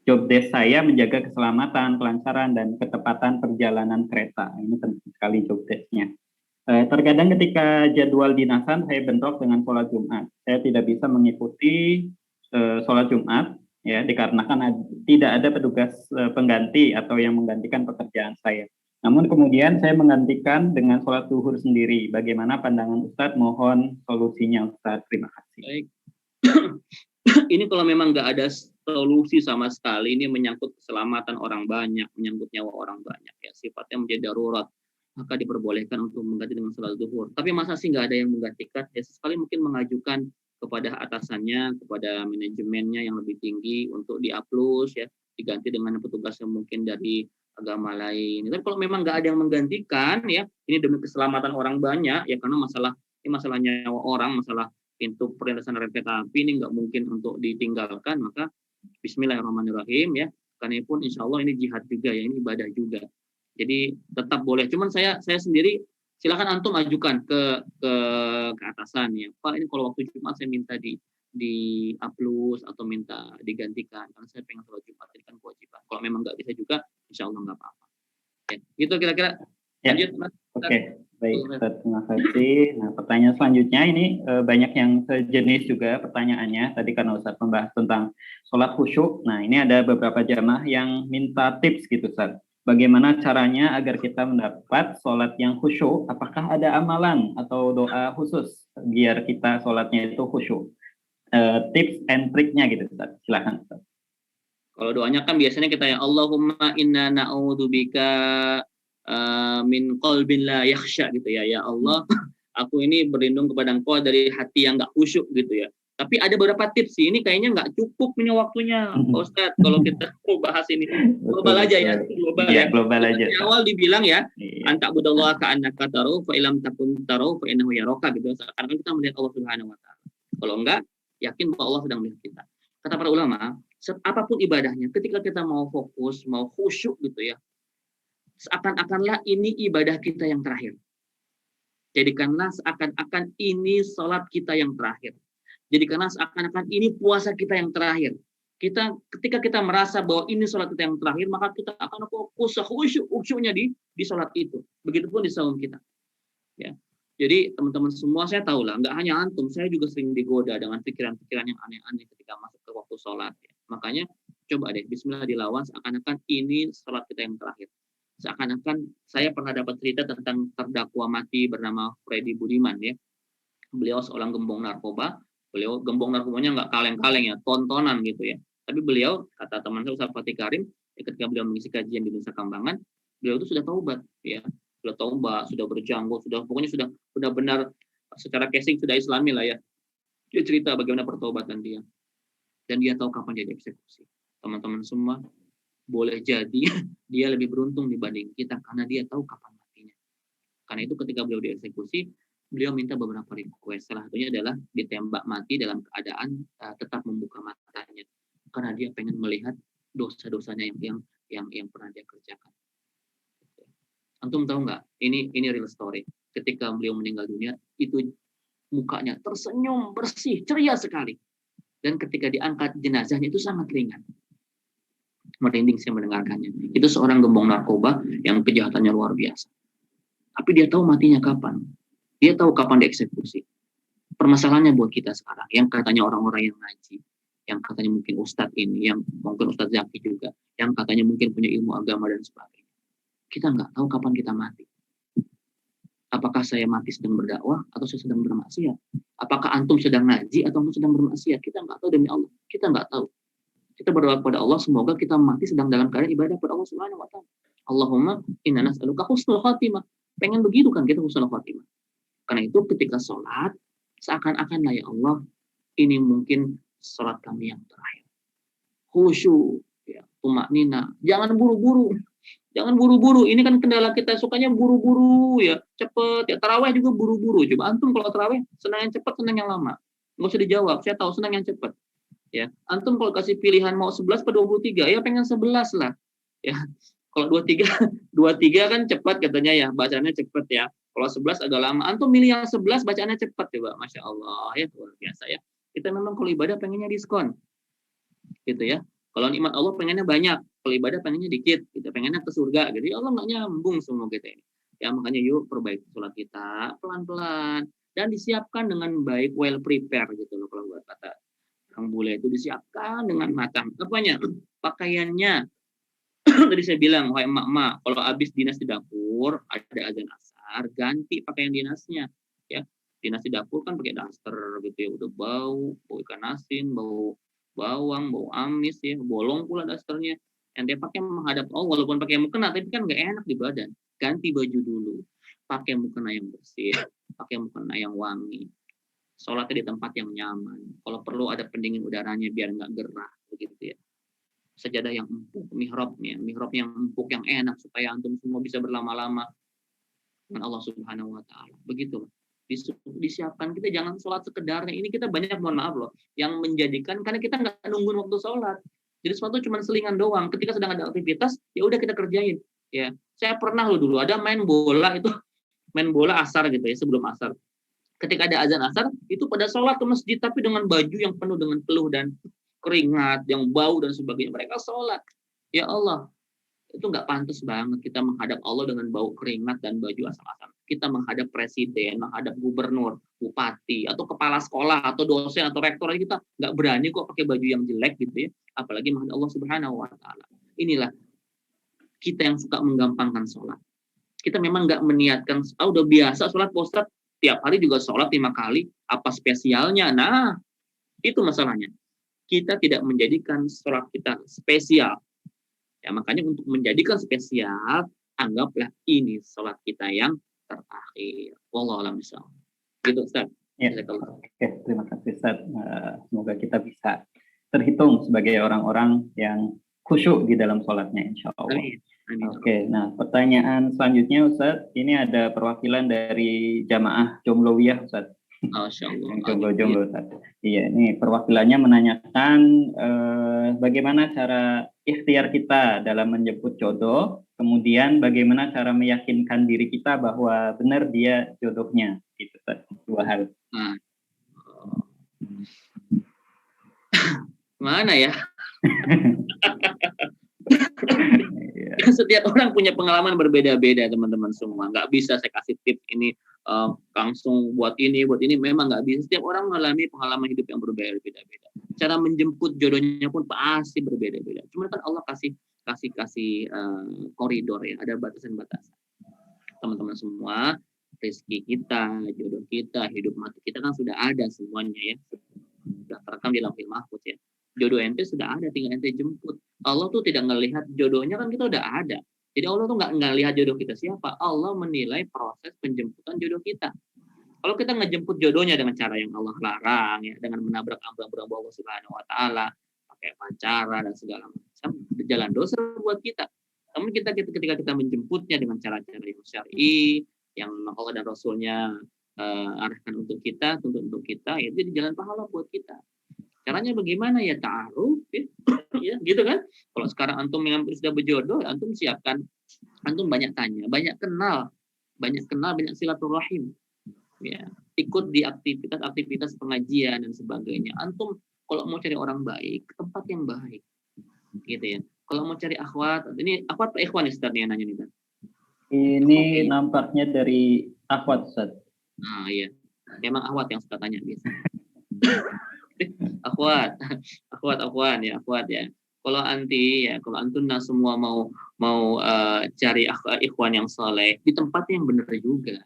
Speaker 7: Job desk saya menjaga keselamatan, kelancaran, dan ketepatan perjalanan kereta. Ini penting sekali job desk-nya. Terkadang ketika jadwal dinasan saya bentrok dengan sholat Jumat. Saya tidak bisa mengikuti sholat Jumat, ya, dikarenakan tidak ada petugas pengganti atau yang menggantikan pekerjaan saya. Namun kemudian saya menggantikan dengan sholat zuhur sendiri. Bagaimana pandangan Ustadz? Mohon solusinya Ustadz. Terima kasih.
Speaker 8: Baik. Ini kalau memang nggak ada solusi sama sekali, ini menyangkut keselamatan orang banyak, menyangkut nyawa orang banyak, ya sifatnya menjadi darurat, maka diperbolehkan untuk mengganti dengan sholat zuhur. Tapi masa sih nggak ada yang menggantikan? Ya sesekali mungkin mengajukan kepada atasannya, kepada manajemennya yang lebih tinggi untuk di-upload, ya diganti dengan petugas yang mungkin dari agama lain. Tapi kalau memang nggak ada yang menggantikan, ya ini demi keselamatan orang banyak, ya karena ini masalah nyawa orang, masalah pintu perlintasan rel kereta api ini nggak mungkin untuk ditinggalkan, maka Bismillahirrahmanirrahim, ya. Karena pun insya Allah ini jihad juga, ya, ini ibadah juga. Jadi tetap boleh. Cuman saya sendiri silakan antum ajukan ke atasan, ya. Pak, ini kalau waktu Jumat saya minta di upload atau minta digantikan karena saya pengen sholat Jumat, ini kan kewajiban. Kalau memang nggak bisa juga, insya Allah nggak apa-apa. Ya, gitu kira-kira.
Speaker 7: Ya. Oke, baik, terima kasih. Nah, pertanyaan selanjutnya ini banyak yang sejenis juga pertanyaannya. Tadi karena Ustaz membahas tentang sholat khusyuk. Nah, ini ada beberapa jamaah yang minta tips gitu, Ustaz. Bagaimana caranya agar kita mendapat sholat yang khusyuk? Apakah ada amalan atau doa khusus biar kita sholatnya itu khusyuk? tips and triknya gitu Ustaz. Silakan Ustaz.
Speaker 8: Kalau doanya kan biasanya kita ya Allahumma inna na'udzubika min qalbin la yakhsha gitu ya. Ya Allah, aku ini berlindung kepada Engkau dari hati yang enggak khusyuk gitu ya. Tapi ada beberapa tips sih, ini kayaknya nggak cukup ini waktunya, Pak Ustadz, kalau kita mau bahas ini. Global aja ya, global ya.
Speaker 7: Global aja.
Speaker 8: Di awal dibilang ya, anta'budallaha ka'annaka tarahu fa illam takun tarahu fa innahu yaraka gitu. Karena kita melihat Allah Subhanahu wa taala. Kalau enggak, yakin bahwa Allah sedang melihat kita. Kata para ulama, apapun ibadahnya, ketika kita mau fokus, mau khusyuk gitu ya, seakan-akanlah ini ibadah kita yang terakhir. Jadikanlah seakan-akan ini sholat kita yang terakhir. Jadi karena seakan-akan ini puasa kita yang terakhir. Ketika kita merasa bahwa ini sholat kita yang terakhir, maka kita akan fokus khusyuknya di sholat itu. Begitupun di saum kita. Ya. Jadi teman-teman semua saya tahu lah, nggak hanya antum, saya juga sering digoda dengan pikiran-pikiran yang aneh-aneh ketika masuk ke waktu sholat. Ya. Makanya coba deh, Bismillah dilawan seakan-akan ini sholat kita yang terakhir. Seakan-akan saya pernah dapat cerita tentang terdakwa mati bernama Freddy Budiman ya. Beliau seorang gembong narkoba. Beliau gembong narkobanya nggak kaleng-kaleng ya, tontonan gitu ya. Tapi beliau, kata teman saya Ustaz Fatih Karim, ketika beliau mengisi kajian di Nusa Kambangan, beliau itu sudah taubat ya. Sudah taubat, sudah berjanggut, pokoknya sudah benar secara casing sudah islami lah ya. Dia cerita bagaimana pertobatan dia. Dan dia tahu kapan dia dieksekusi. Teman-teman semua, boleh jadi dia lebih beruntung dibanding kita karena dia tahu kapan matinya. Karena itu ketika beliau dieksekusi, beliau minta beberapa request. Salah satunya adalah ditembak mati dalam keadaan tetap membuka matanya, karena dia pengen melihat dosa-dosanya yang pernah dia kerjakan. Antum tahu nggak? Ini real story. Ketika beliau meninggal dunia, itu mukanya tersenyum bersih, ceria sekali. Dan ketika diangkat jenazahnya itu sangat ringan. Merinding saya mendengarkannya. Itu seorang gembong narkoba yang kejahatannya luar biasa. Tapi dia tahu matinya kapan. Dia tahu kapan dieksekusi. Permasalahannya buat kita sekarang, yang katanya orang-orang yang ngaji, yang katanya mungkin ustadz ini, yang mungkin Ustadz Zaki juga, yang katanya mungkin punya ilmu agama dan sebagainya. Kita nggak tahu kapan kita mati. Apakah saya mati sedang berdakwah atau saya sedang bermaksiat? Apakah antum sedang ngaji atau antum sedang bermaksiat? Kita nggak tahu demi Allah. Kita nggak tahu. Kita berdoa kepada Allah, semoga kita mati sedang dalam keadaan ibadah kepada Allah Subhanahu wa taala. Allahumma inna nas'aluka husnul khatimah. Pengen begitu kan kita husnul khatimah. Karena itu ketika sholat, seakan-akan ya Allah, ini mungkin sholat kami yang terakhir. Khusyuk, ya, tumaknina. Jangan buru-buru. Jangan buru-buru. Ini kan kendala kita, sukanya buru-buru ya, cepet. Ya, tarawih juga buru-buru. Coba antum kalau tarawih, senang yang cepat, senang yang lama. Nggak usah dijawab, saya tahu senang yang cepat. Ya, antum kalau kasih pilihan mau 11 atau 23, ya pengen 11 lah. Ya, kalau 23 kan cepat katanya ya, bacanya cepat ya. Kalau 11 agak lama. Antum milih yang 11 bacaannya cepat coba. Masya Allah ya, luar biasa ya. Kita memang kalau ibadah pengennya diskon. Gitu ya. Kalau nikmat Allah pengennya banyak. Kalau ibadah pengennya dikit. Kita pengennya ke surga. Jadi Allah nggak nyambung semua kita ini. Ya makanya yuk perbaiki sholat kita pelan-pelan. Dan disiapkan dengan baik, well prepared gitu loh. Kalau buat kata orang bule itu disiapkan dengan matang. Apanya? Pakaiannya. Tadi saya bilang, wahai emak-emak, kalau habis dinas di dapur, ada azan asar, ganti pakaian dinasnya. Ya, dinas di dapur kan pakai daster gitu ya, udah bau ikan asin, bau bawang, bau amis ya, bolong pula dasternya. Yang dia pakai menghadap Allah, walaupun pakai mukena, tapi kan nggak enak di badan. Ganti baju dulu, pakai mukena yang bersih, pakai mukena yang wangi. Sholatnya di tempat yang nyaman. Kalau perlu ada pendingin udaranya biar nggak gerah, begitu ya. Sajadah yang empuk, mihrab yang empuk, yang enak supaya antum semua bisa berlama-lama dengan Allah Subhanahu wa taala. Begitu. Disiapkan, kita jangan sholat sekedarnya. Ini kita banyak, mohon maaf loh, yang menjadikan karena kita nggak nungguin waktu sholat. Jadi sesuatu cuma selingan doang. Ketika sedang ada aktivitas, ya udah kita kerjain. Ya, saya pernah loh dulu ada main bola asar gitu ya, sebelum asar. Ketika ada azan asar, itu pada sholat ke masjid tapi dengan baju yang penuh dengan peluh dan keringat, yang bau dan sebagainya. Mereka sholat. Ya Allah, itu nggak pantas banget kita menghadap Allah dengan bau keringat dan baju asal-asalan. Kita menghadap presiden, menghadap gubernur, bupati, atau kepala sekolah, atau dosen, atau rektor, kita nggak berani kok pakai baju yang jelek gitu ya. Apalagi menghadap Allah Subhanahu wa taala. Inilah kita yang suka menggampangkan sholat. Kita memang nggak meniatkan, udah biasa sholat, Ustaz, tiap hari juga sholat 5 kali, apa spesialnya? Nah, Itu masalahnya. Kita tidak menjadikan sholat kita spesial. Ya, makanya untuk menjadikan spesial, anggaplah ini sholat kita yang terakhir. Wallahu a'lam bishawab. Gitu, Ustaz.
Speaker 7: Ya. Oke, terima kasih Ustaz. Semoga kita bisa terhitung sebagai orang-orang yang khusyuk di dalam sholatnya, insya Allah.
Speaker 8: Amin.
Speaker 7: Oke, nah pertanyaan selanjutnya Ustaz, ini ada perwakilan dari jamaah Jomblowiyah Ustaz.
Speaker 8: Masyaallah.
Speaker 7: Jomblo Ustaz. Iya, ini perwakilannya menanyakan bagaimana cara ikhtiar kita dalam menjemput jodoh, kemudian bagaimana cara meyakinkan diri kita bahwa benar dia jodohnya, gitu Ustaz. Dua hal.
Speaker 8: Nah. Mana ya? Setiap orang punya pengalaman berbeda-beda, teman-teman semua. Nggak bisa saya kasih tips ini langsung buat ini. Memang nggak bisa. Setiap orang mengalami pengalaman hidup yang berbeda-beda. Cara menjemput jodohnya pun pasti berbeda-beda. Cuma kan Allah kasih koridor ya, ada batasan-batasan. Teman-teman semua, rezeki kita, jodoh kita, hidup mati kita kan sudah ada semuanya ya. Sudah terekam di Lauhul Mahfuz ya. Jodoh ente sudah ada, tinggal ente jemput. Allah tuh tidak ngelihat jodohnya, kan kita udah ada. Jadi Allah tuh nggak lihat jodoh kita siapa. Allah menilai proses penjemputan jodoh kita. Kalau kita ngejemput jodohnya dengan cara yang Allah larang, ya, dengan menabrak amar-ma'ruf Allah Subhanahu Wa Taala, pakai pacaran dan segala macam, jalan dosa buat kita. Namun ketika kita menjemputnya dengan cara-cara yang syar'i, yang Allah dan Rasulnya arahkan untuk kita, tuntut untuk kita, itu di jalan pahala buat kita. Caranya bagaimana ya? Ta'aruf ya, gitu kan? Kalau sekarang antum yang sudah berjodoh, antum siapkan, antum banyak tanya, banyak kenal, banyak silaturahim. Ya, ikut di aktivitas pengajian dan sebagainya. Antum kalau mau cari orang baik, ke tempat yang baik. Gitu ya. Kalau mau cari akhwat, ini akhwat Pak Ikhwan Ustaz yang nanya nih, Ustaz.
Speaker 7: Ini nampaknya dari akhwat Ustaz.
Speaker 8: Nah, iya. Memang akhwat yang suka tanya biasa. akhwat ya. Kalau antuna semua mau cari ikhwan yang soleh di tempat yang benar juga.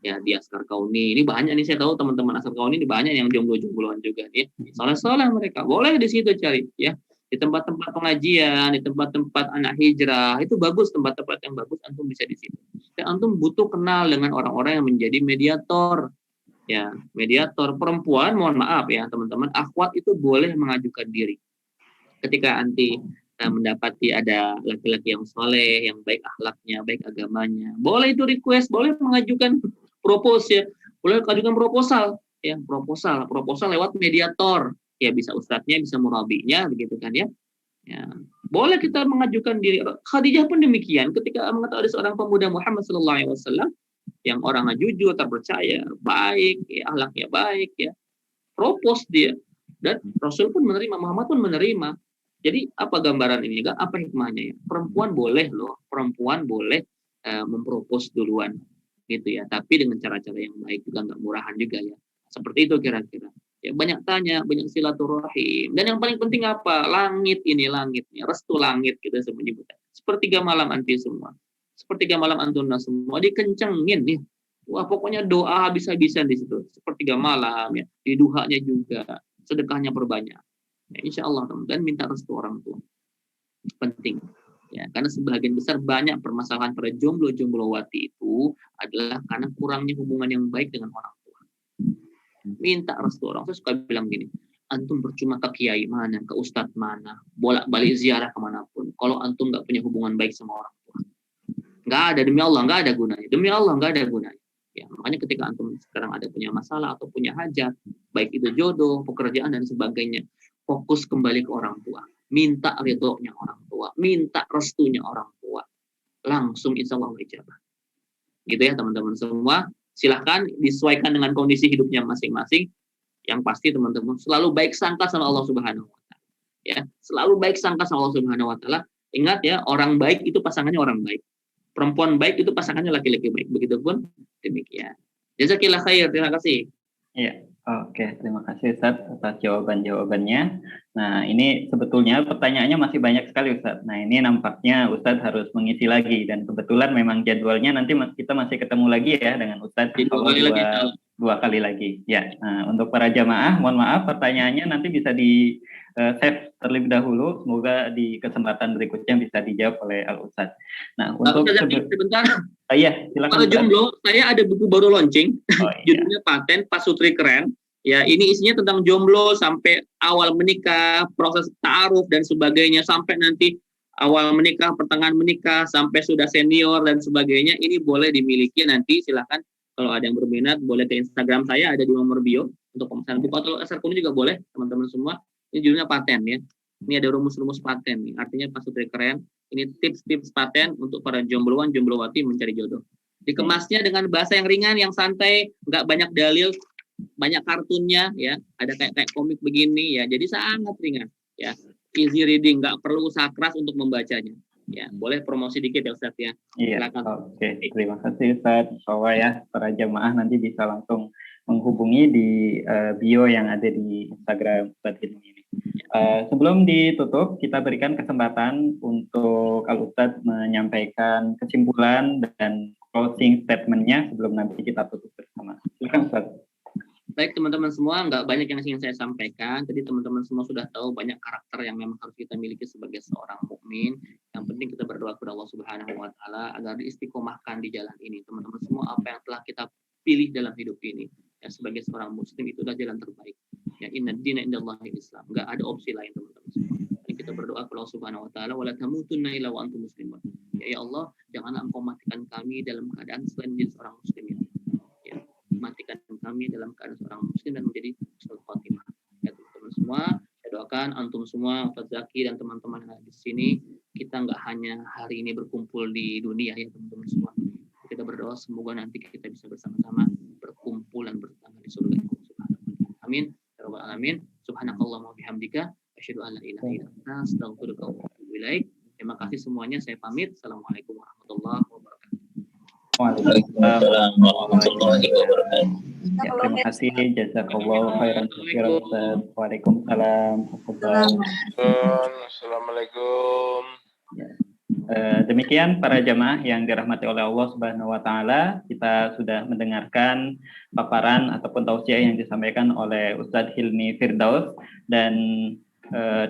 Speaker 8: Ya, di Askar Kauni ini banyak nih, saya tahu teman-teman Askar Kauni ini banyak yang jomblo-jombloan juga ya. Soleh-soleh mereka, boleh di situ cari ya. Di tempat-tempat pengajian, di tempat-tempat anak hijrah, itu bagus, tempat-tempat yang bagus antum bisa di situ. Dan antum butuh kenal dengan orang-orang yang menjadi mediator. Ya, mediator perempuan, mohon maaf ya teman-teman, akhwat itu boleh mengajukan diri. Ketika anti mendapati ada laki-laki yang soleh, yang baik akhlaknya, baik agamanya, boleh itu request, boleh mengajukan proposal, boleh mengajukan proposal, ya proposal lewat mediator, ya bisa ustadznya, bisa murabinya, begitu kan ya. Ya, boleh kita mengajukan diri. Khadijah pun demikian, ketika mengetahui ada seorang pemuda Muhammad SAW yang orangnya jujur, terpercaya, baik, ya, akhlaknya baik, ya, propose dia, dan Rasul pun menerima, Muhammad pun menerima. Jadi apa gambaran ini? Apa hikmahnya ya? Perempuan boleh mempropos duluan, gitu ya. Tapi dengan cara-cara yang baik juga, nggak murahan juga ya. Seperti itu kira-kira. Ya, banyak tanya, banyak silaturahim. Dan yang paling penting apa? Langitnya, restu langit kita menyebutnya. Sepertiga malam anti semua. Sepertiga malam antuna semua dikencengin nih. Wah, pokoknya doa habis-habisan di situ. Sepertiga malam ya. Di duhanya juga, sedekahnya perbanyak. Ya, insya Allah teman-teman, minta restu orang tua. Penting. Ya, karena sebagian besar banyak permasalahan para jomblo-jomblowati itu adalah karena kurangnya hubungan yang baik dengan orang tua. Minta restu orang tua. Suka bilang gini, antum percuma ke kiai mana, ke ustadz mana, bolak-balik ziarah kemanapun. Kalau antum nggak punya hubungan baik sama orang tua, nggak ada, demi Allah nggak ada gunanya. Demi Allah nggak ada gunanya. Ya, makanya ketika antum sekarang ada punya masalah atau punya hajat, baik itu jodoh, pekerjaan dan sebagainya, fokus kembali ke orang tua. Minta ridhonya orang tua, minta restunya orang tua. Langsung insya Allah ijabah. Gitu ya teman-teman semua. Silahkan disesuaikan dengan kondisi hidupnya masing-masing. Yang pasti teman-teman selalu baik sangka sama Allah Subhanahu Wa Taala. Ya, selalu baik sangka sama Allah Subhanahu Wa Taala. Ingat ya, orang baik itu pasangannya orang baik. Perempuan baik itu pasangannya laki-laki baik. Begitupun demikian. Jazakillah khair. Terima kasih.
Speaker 7: Iya. Oke, terima kasih Ustaz atas jawaban-jawabannya. Nah, ini sebetulnya pertanyaannya masih banyak sekali, Ustadz. Nah, ini nampaknya Ustadz harus mengisi lagi, dan kebetulan memang jadwalnya nanti kita masih ketemu lagi ya dengan Ustadz dua kali lagi. Ya, nah, untuk para jamaah, mohon maaf pertanyaannya nanti bisa di save terlebih dahulu. Semoga di kesempatan berikutnya bisa dijawab oleh Al Ustadz. Nah, untuk
Speaker 8: sebentar.
Speaker 7: Iya, silakan.
Speaker 8: Kalau jomblo, saya ada buku baru launching, judulnya Paten Pasutri Keren. Ya, ini isinya tentang jomblo sampai awal menikah, proses ta'aruf dan sebagainya, sampai nanti awal menikah, pertengahan menikah, sampai sudah senior dan sebagainya. Ini boleh dimiliki nanti, silakan kalau ada yang berminat boleh ke Instagram saya, ada di nomor bio untuk pemesanan buku, atau Asar Kuni juga boleh, teman-teman semua. Ini judulnya Paten ya. Ini ada rumus-rumus paten nih, artinya Pasutri Keren. Ini tips-tips paten untuk para jombloan, jomblowati mencari jodoh. Dikemasnya dengan bahasa yang ringan, yang santai, nggak banyak dalil, banyak kartunnya ya, ada kayak komik begini ya, jadi sangat ringan ya, easy reading, nggak perlu usaha keras untuk membacanya ya. Boleh promosi dikit ya Ustadz ya.
Speaker 7: Iya. Oke, terima kasih Ustadz. Insya ya para jamaah nanti bisa langsung menghubungi di bio yang ada di Instagram Ustadz ini. Sebelum ditutup, kita berikan kesempatan untuk Al Ustadz menyampaikan kesimpulan dan closing statement-nya sebelum nanti kita tutup bersama. Silakan Ustadz.
Speaker 8: Baik teman-teman semua, nggak banyak yang ingin saya sampaikan. Jadi teman-teman semua sudah tahu banyak karakter yang memang harus kita miliki sebagai seorang mukmin. Yang penting kita berdoa kepada Allah Subhanahu Wa Taala agar diistiqomahkan di jalan ini. Teman-teman semua, apa yang telah kita pilih dalam hidup ini, ya, sebagai seorang muslim itu adalah jalan terbaik. Ya, inna dina indallahi Islam. Nggak ada opsi lain teman-teman semua. Jadi kita berdoa kepada Allah Subhanahu Wa Taala, wala tamutunna illa wa antum muslimun. Ya Allah, janganlah Engkau matikan kami dalam keadaan selain menjadi seorang muslim. Ya, matikan kami dalam keadaan seorang muslim dan menjadi husnul khotimah. Ya teman-teman semua, saya doakan antum semua, Ustaz Zaki dan teman-teman yang ada di sini, kita nggak hanya hari ini berkumpul di dunia ya teman-teman semua. Kita berdoa semoga nanti kita bisa bersama-sama berkumpul dan bertetangga di surga. Amin. Ya rabbal alamin. Subhanakallahumma wa bihamdika asyhadu an la ilaha illa anta astaghfiruka wa atubu ilaik. Terima kasih semuanya, saya pamit. Assalamualaikum warahmatullahi wabarakatuh.
Speaker 7: Waalaikumsalam warahmatullahi wabarakatuh. Ya, terima kasih, jazakallahu khairan katsiran. Waalaikumsalam.
Speaker 15: Assalamualaikum.
Speaker 7: Demikian para jamaah yang dirahmati oleh Allah Subhanahu Wa Taala, kita sudah mendengarkan paparan ataupun tausiah yang disampaikan oleh Ustadz Hilmi Firdaus, dan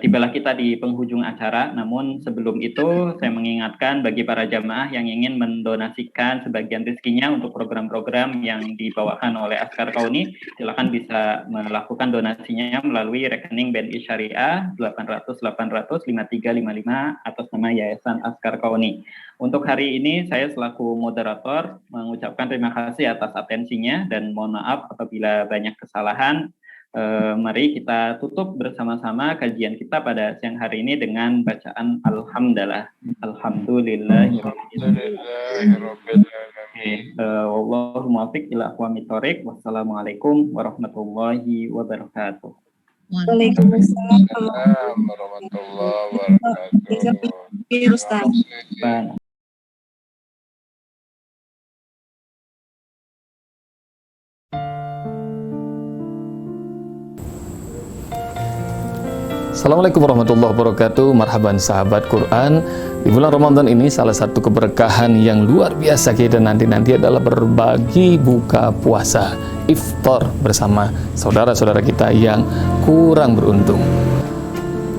Speaker 7: tibalah kita di penghujung acara. Namun sebelum itu saya mengingatkan bagi para jamaah yang ingin mendonasikan sebagian rezekinya untuk program-program yang dibawakan oleh Askar Kauni, silakan bisa melakukan donasinya melalui rekening BNI Syariah 800-800-5355 atas nama Yayasan Askar Kauni. Untuk hari ini saya selaku moderator mengucapkan terima kasih atas atensinya dan mohon maaf apabila banyak kesalahan. Mari kita tutup bersama-sama kajian kita pada siang hari ini dengan bacaan Alhamdulillah. Wallahu muwaffiq ila aqwamit thoriq. Wassalamualaikum warahmatullahi wabarakatuh.
Speaker 15: Waalaikumsalam warahmatullahi wabarakatuh.
Speaker 2: Assalamualaikum warahmatullahi wabarakatuh. Marhaban sahabat Quran. Di bulan Ramadan ini salah satu keberkahan yang luar biasa kita nanti adalah berbagi buka puasa, iftar bersama saudara-saudara kita yang kurang beruntung.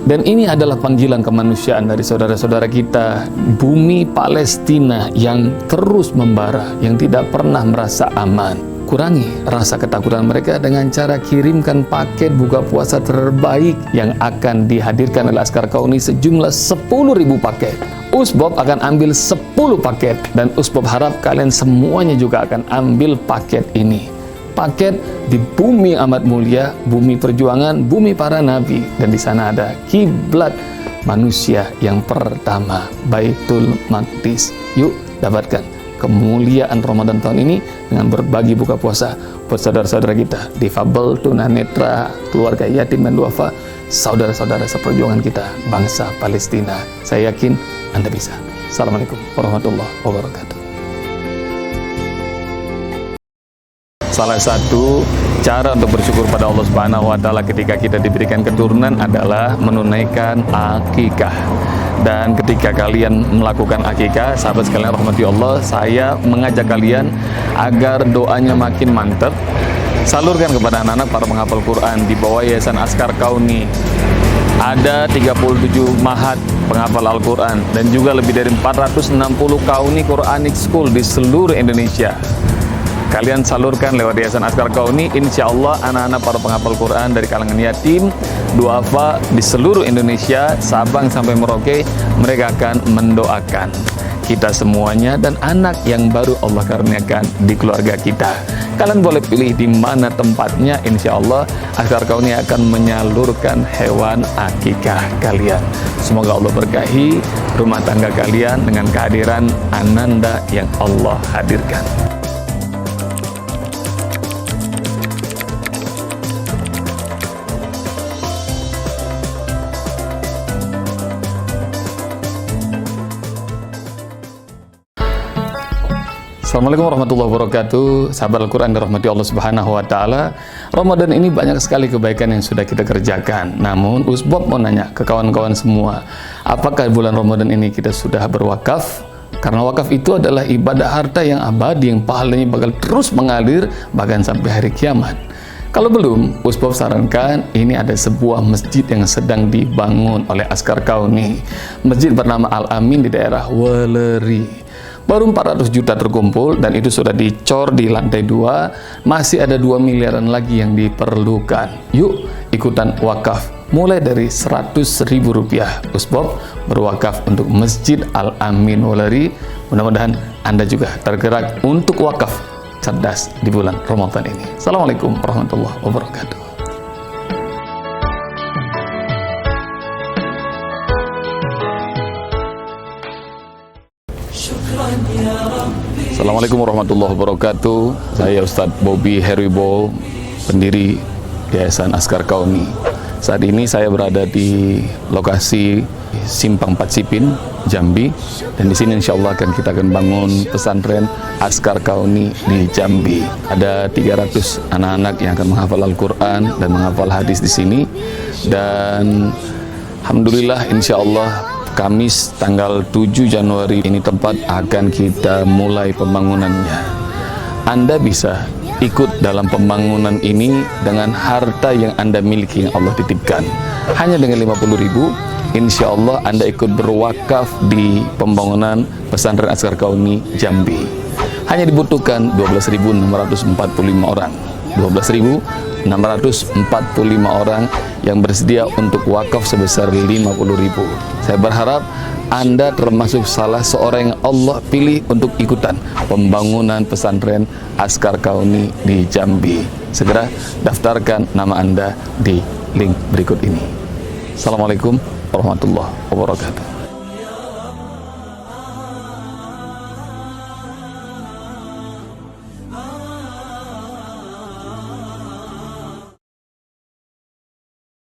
Speaker 2: Dan ini adalah panggilan kemanusiaan dari saudara-saudara kita bumi Palestina yang terus membara, yang tidak pernah merasa aman. Kurangi rasa ketakutan mereka dengan cara kirimkan paket buka puasa terbaik yang akan dihadirkan oleh Askar Kauni sejumlah 10.000 paket. Usbob akan ambil 10 paket dan Usbob harap kalian semuanya juga akan ambil paket ini. Paket di bumi amat mulia, bumi perjuangan, bumi para nabi, dan di sana ada kiblat manusia yang pertama, Baitul Maqdis. Yuk dapatkan kemuliaan Ramadan tahun ini dengan berbagi buka puasa buat saudara-saudara kita, difabel, tunanetra, keluarga yatim dan duafa, saudara-saudara seperjuangan kita, bangsa Palestina. Saya yakin Anda bisa. Assalamualaikum warahmatullahi wabarakatuh. salah satu cara untuk bersyukur pada Allah Subhanahu wa taala ketika kita diberikan keturunan adalah menunaikan akikah. Dan ketika kalian melakukan akikah, sahabat sekalian rahmati Allah, saya mengajak kalian agar doanya makin mantap. Salurkan kepada anak-anak para penghafal Quran di bawah Yayasan Askar Kauni. Ada 37 mahat penghafal Al-Quran dan juga lebih dari 460 kauni Quranic School di seluruh Indonesia. Kalian salurkan lewat Yayasan Askar Kauni, insya Allah anak-anak para penghafal Quran dari kalangan yatim, duafa di seluruh Indonesia, Sabang sampai Merauke, mereka akan mendoakan kita semuanya dan anak yang baru Allah karuniakan di keluarga kita. Kalian boleh pilih di mana tempatnya, insya Allah Askar Kauni akan menyalurkan hewan akikah kalian. Semoga Allah berkahi rumah tangga kalian dengan kehadiran ananda yang Allah hadirkan. Assalamualaikum warahmatullahi wabarakatuh. Sahabat Al-Quran dirahmati Allah Subhanahu wa taala. Ramadan ini banyak sekali kebaikan yang sudah kita kerjakan. Namun Usbob mau nanya ke kawan-kawan semua, apakah bulan Ramadan ini kita sudah berwakaf? Karena wakaf itu adalah ibadah harta yang abadi, yang pahalanya bakal terus mengalir bahkan sampai hari kiamat. Kalau belum, Usbob sarankan ini ada sebuah masjid yang sedang dibangun oleh Askar Kauni. Masjid bernama Al-Amin di daerah Weleri. Baru 400 juta terkumpul dan itu sudah dicor di lantai 2. Masih ada 2 miliaran lagi yang diperlukan. Yuk ikutan wakaf mulai dari Rp100.000. Usbob berwakaf untuk Masjid Al-Amin Weleri. Mudah-mudahan Anda juga tergerak untuk wakaf cerdas di bulan Ramadan ini. Assalamualaikum warahmatullahi wabarakatuh. Assalamualaikum warahmatullahi wabarakatuh. Saya Ustadz Bobby Herwibowo, pendiri Yayasan Askar Kauni. Saat ini saya berada di lokasi Simpang Patsipin, Jambi, dan di sini insya Allah kita akan bangun pesantren Askar Kauni di Jambi. Ada 300 anak-anak yang akan menghafal Al-Quran dan menghafal hadis di sini. Dan alhamdulillah insya Allah Kamis tanggal 7 Januari ini tempat akan kita mulai pembangunannya. Anda bisa ikut dalam pembangunan ini dengan harta yang Anda miliki yang Allah titipkan. Hanya dengan 50.000, insya Allah Anda ikut berwakaf di pembangunan pesantren Askar Kauni Jambi. Hanya dibutuhkan 12.645 orang. 12.645 orang yang bersedia untuk wakaf sebesar 50.000. Saya berharap Anda termasuk salah seorang yang Allah pilih untuk ikutan pembangunan pesantren Askar Kauni di Jambi. Segera daftarkan nama Anda di link berikut ini. Assalamualaikum warahmatullahi wabarakatuh.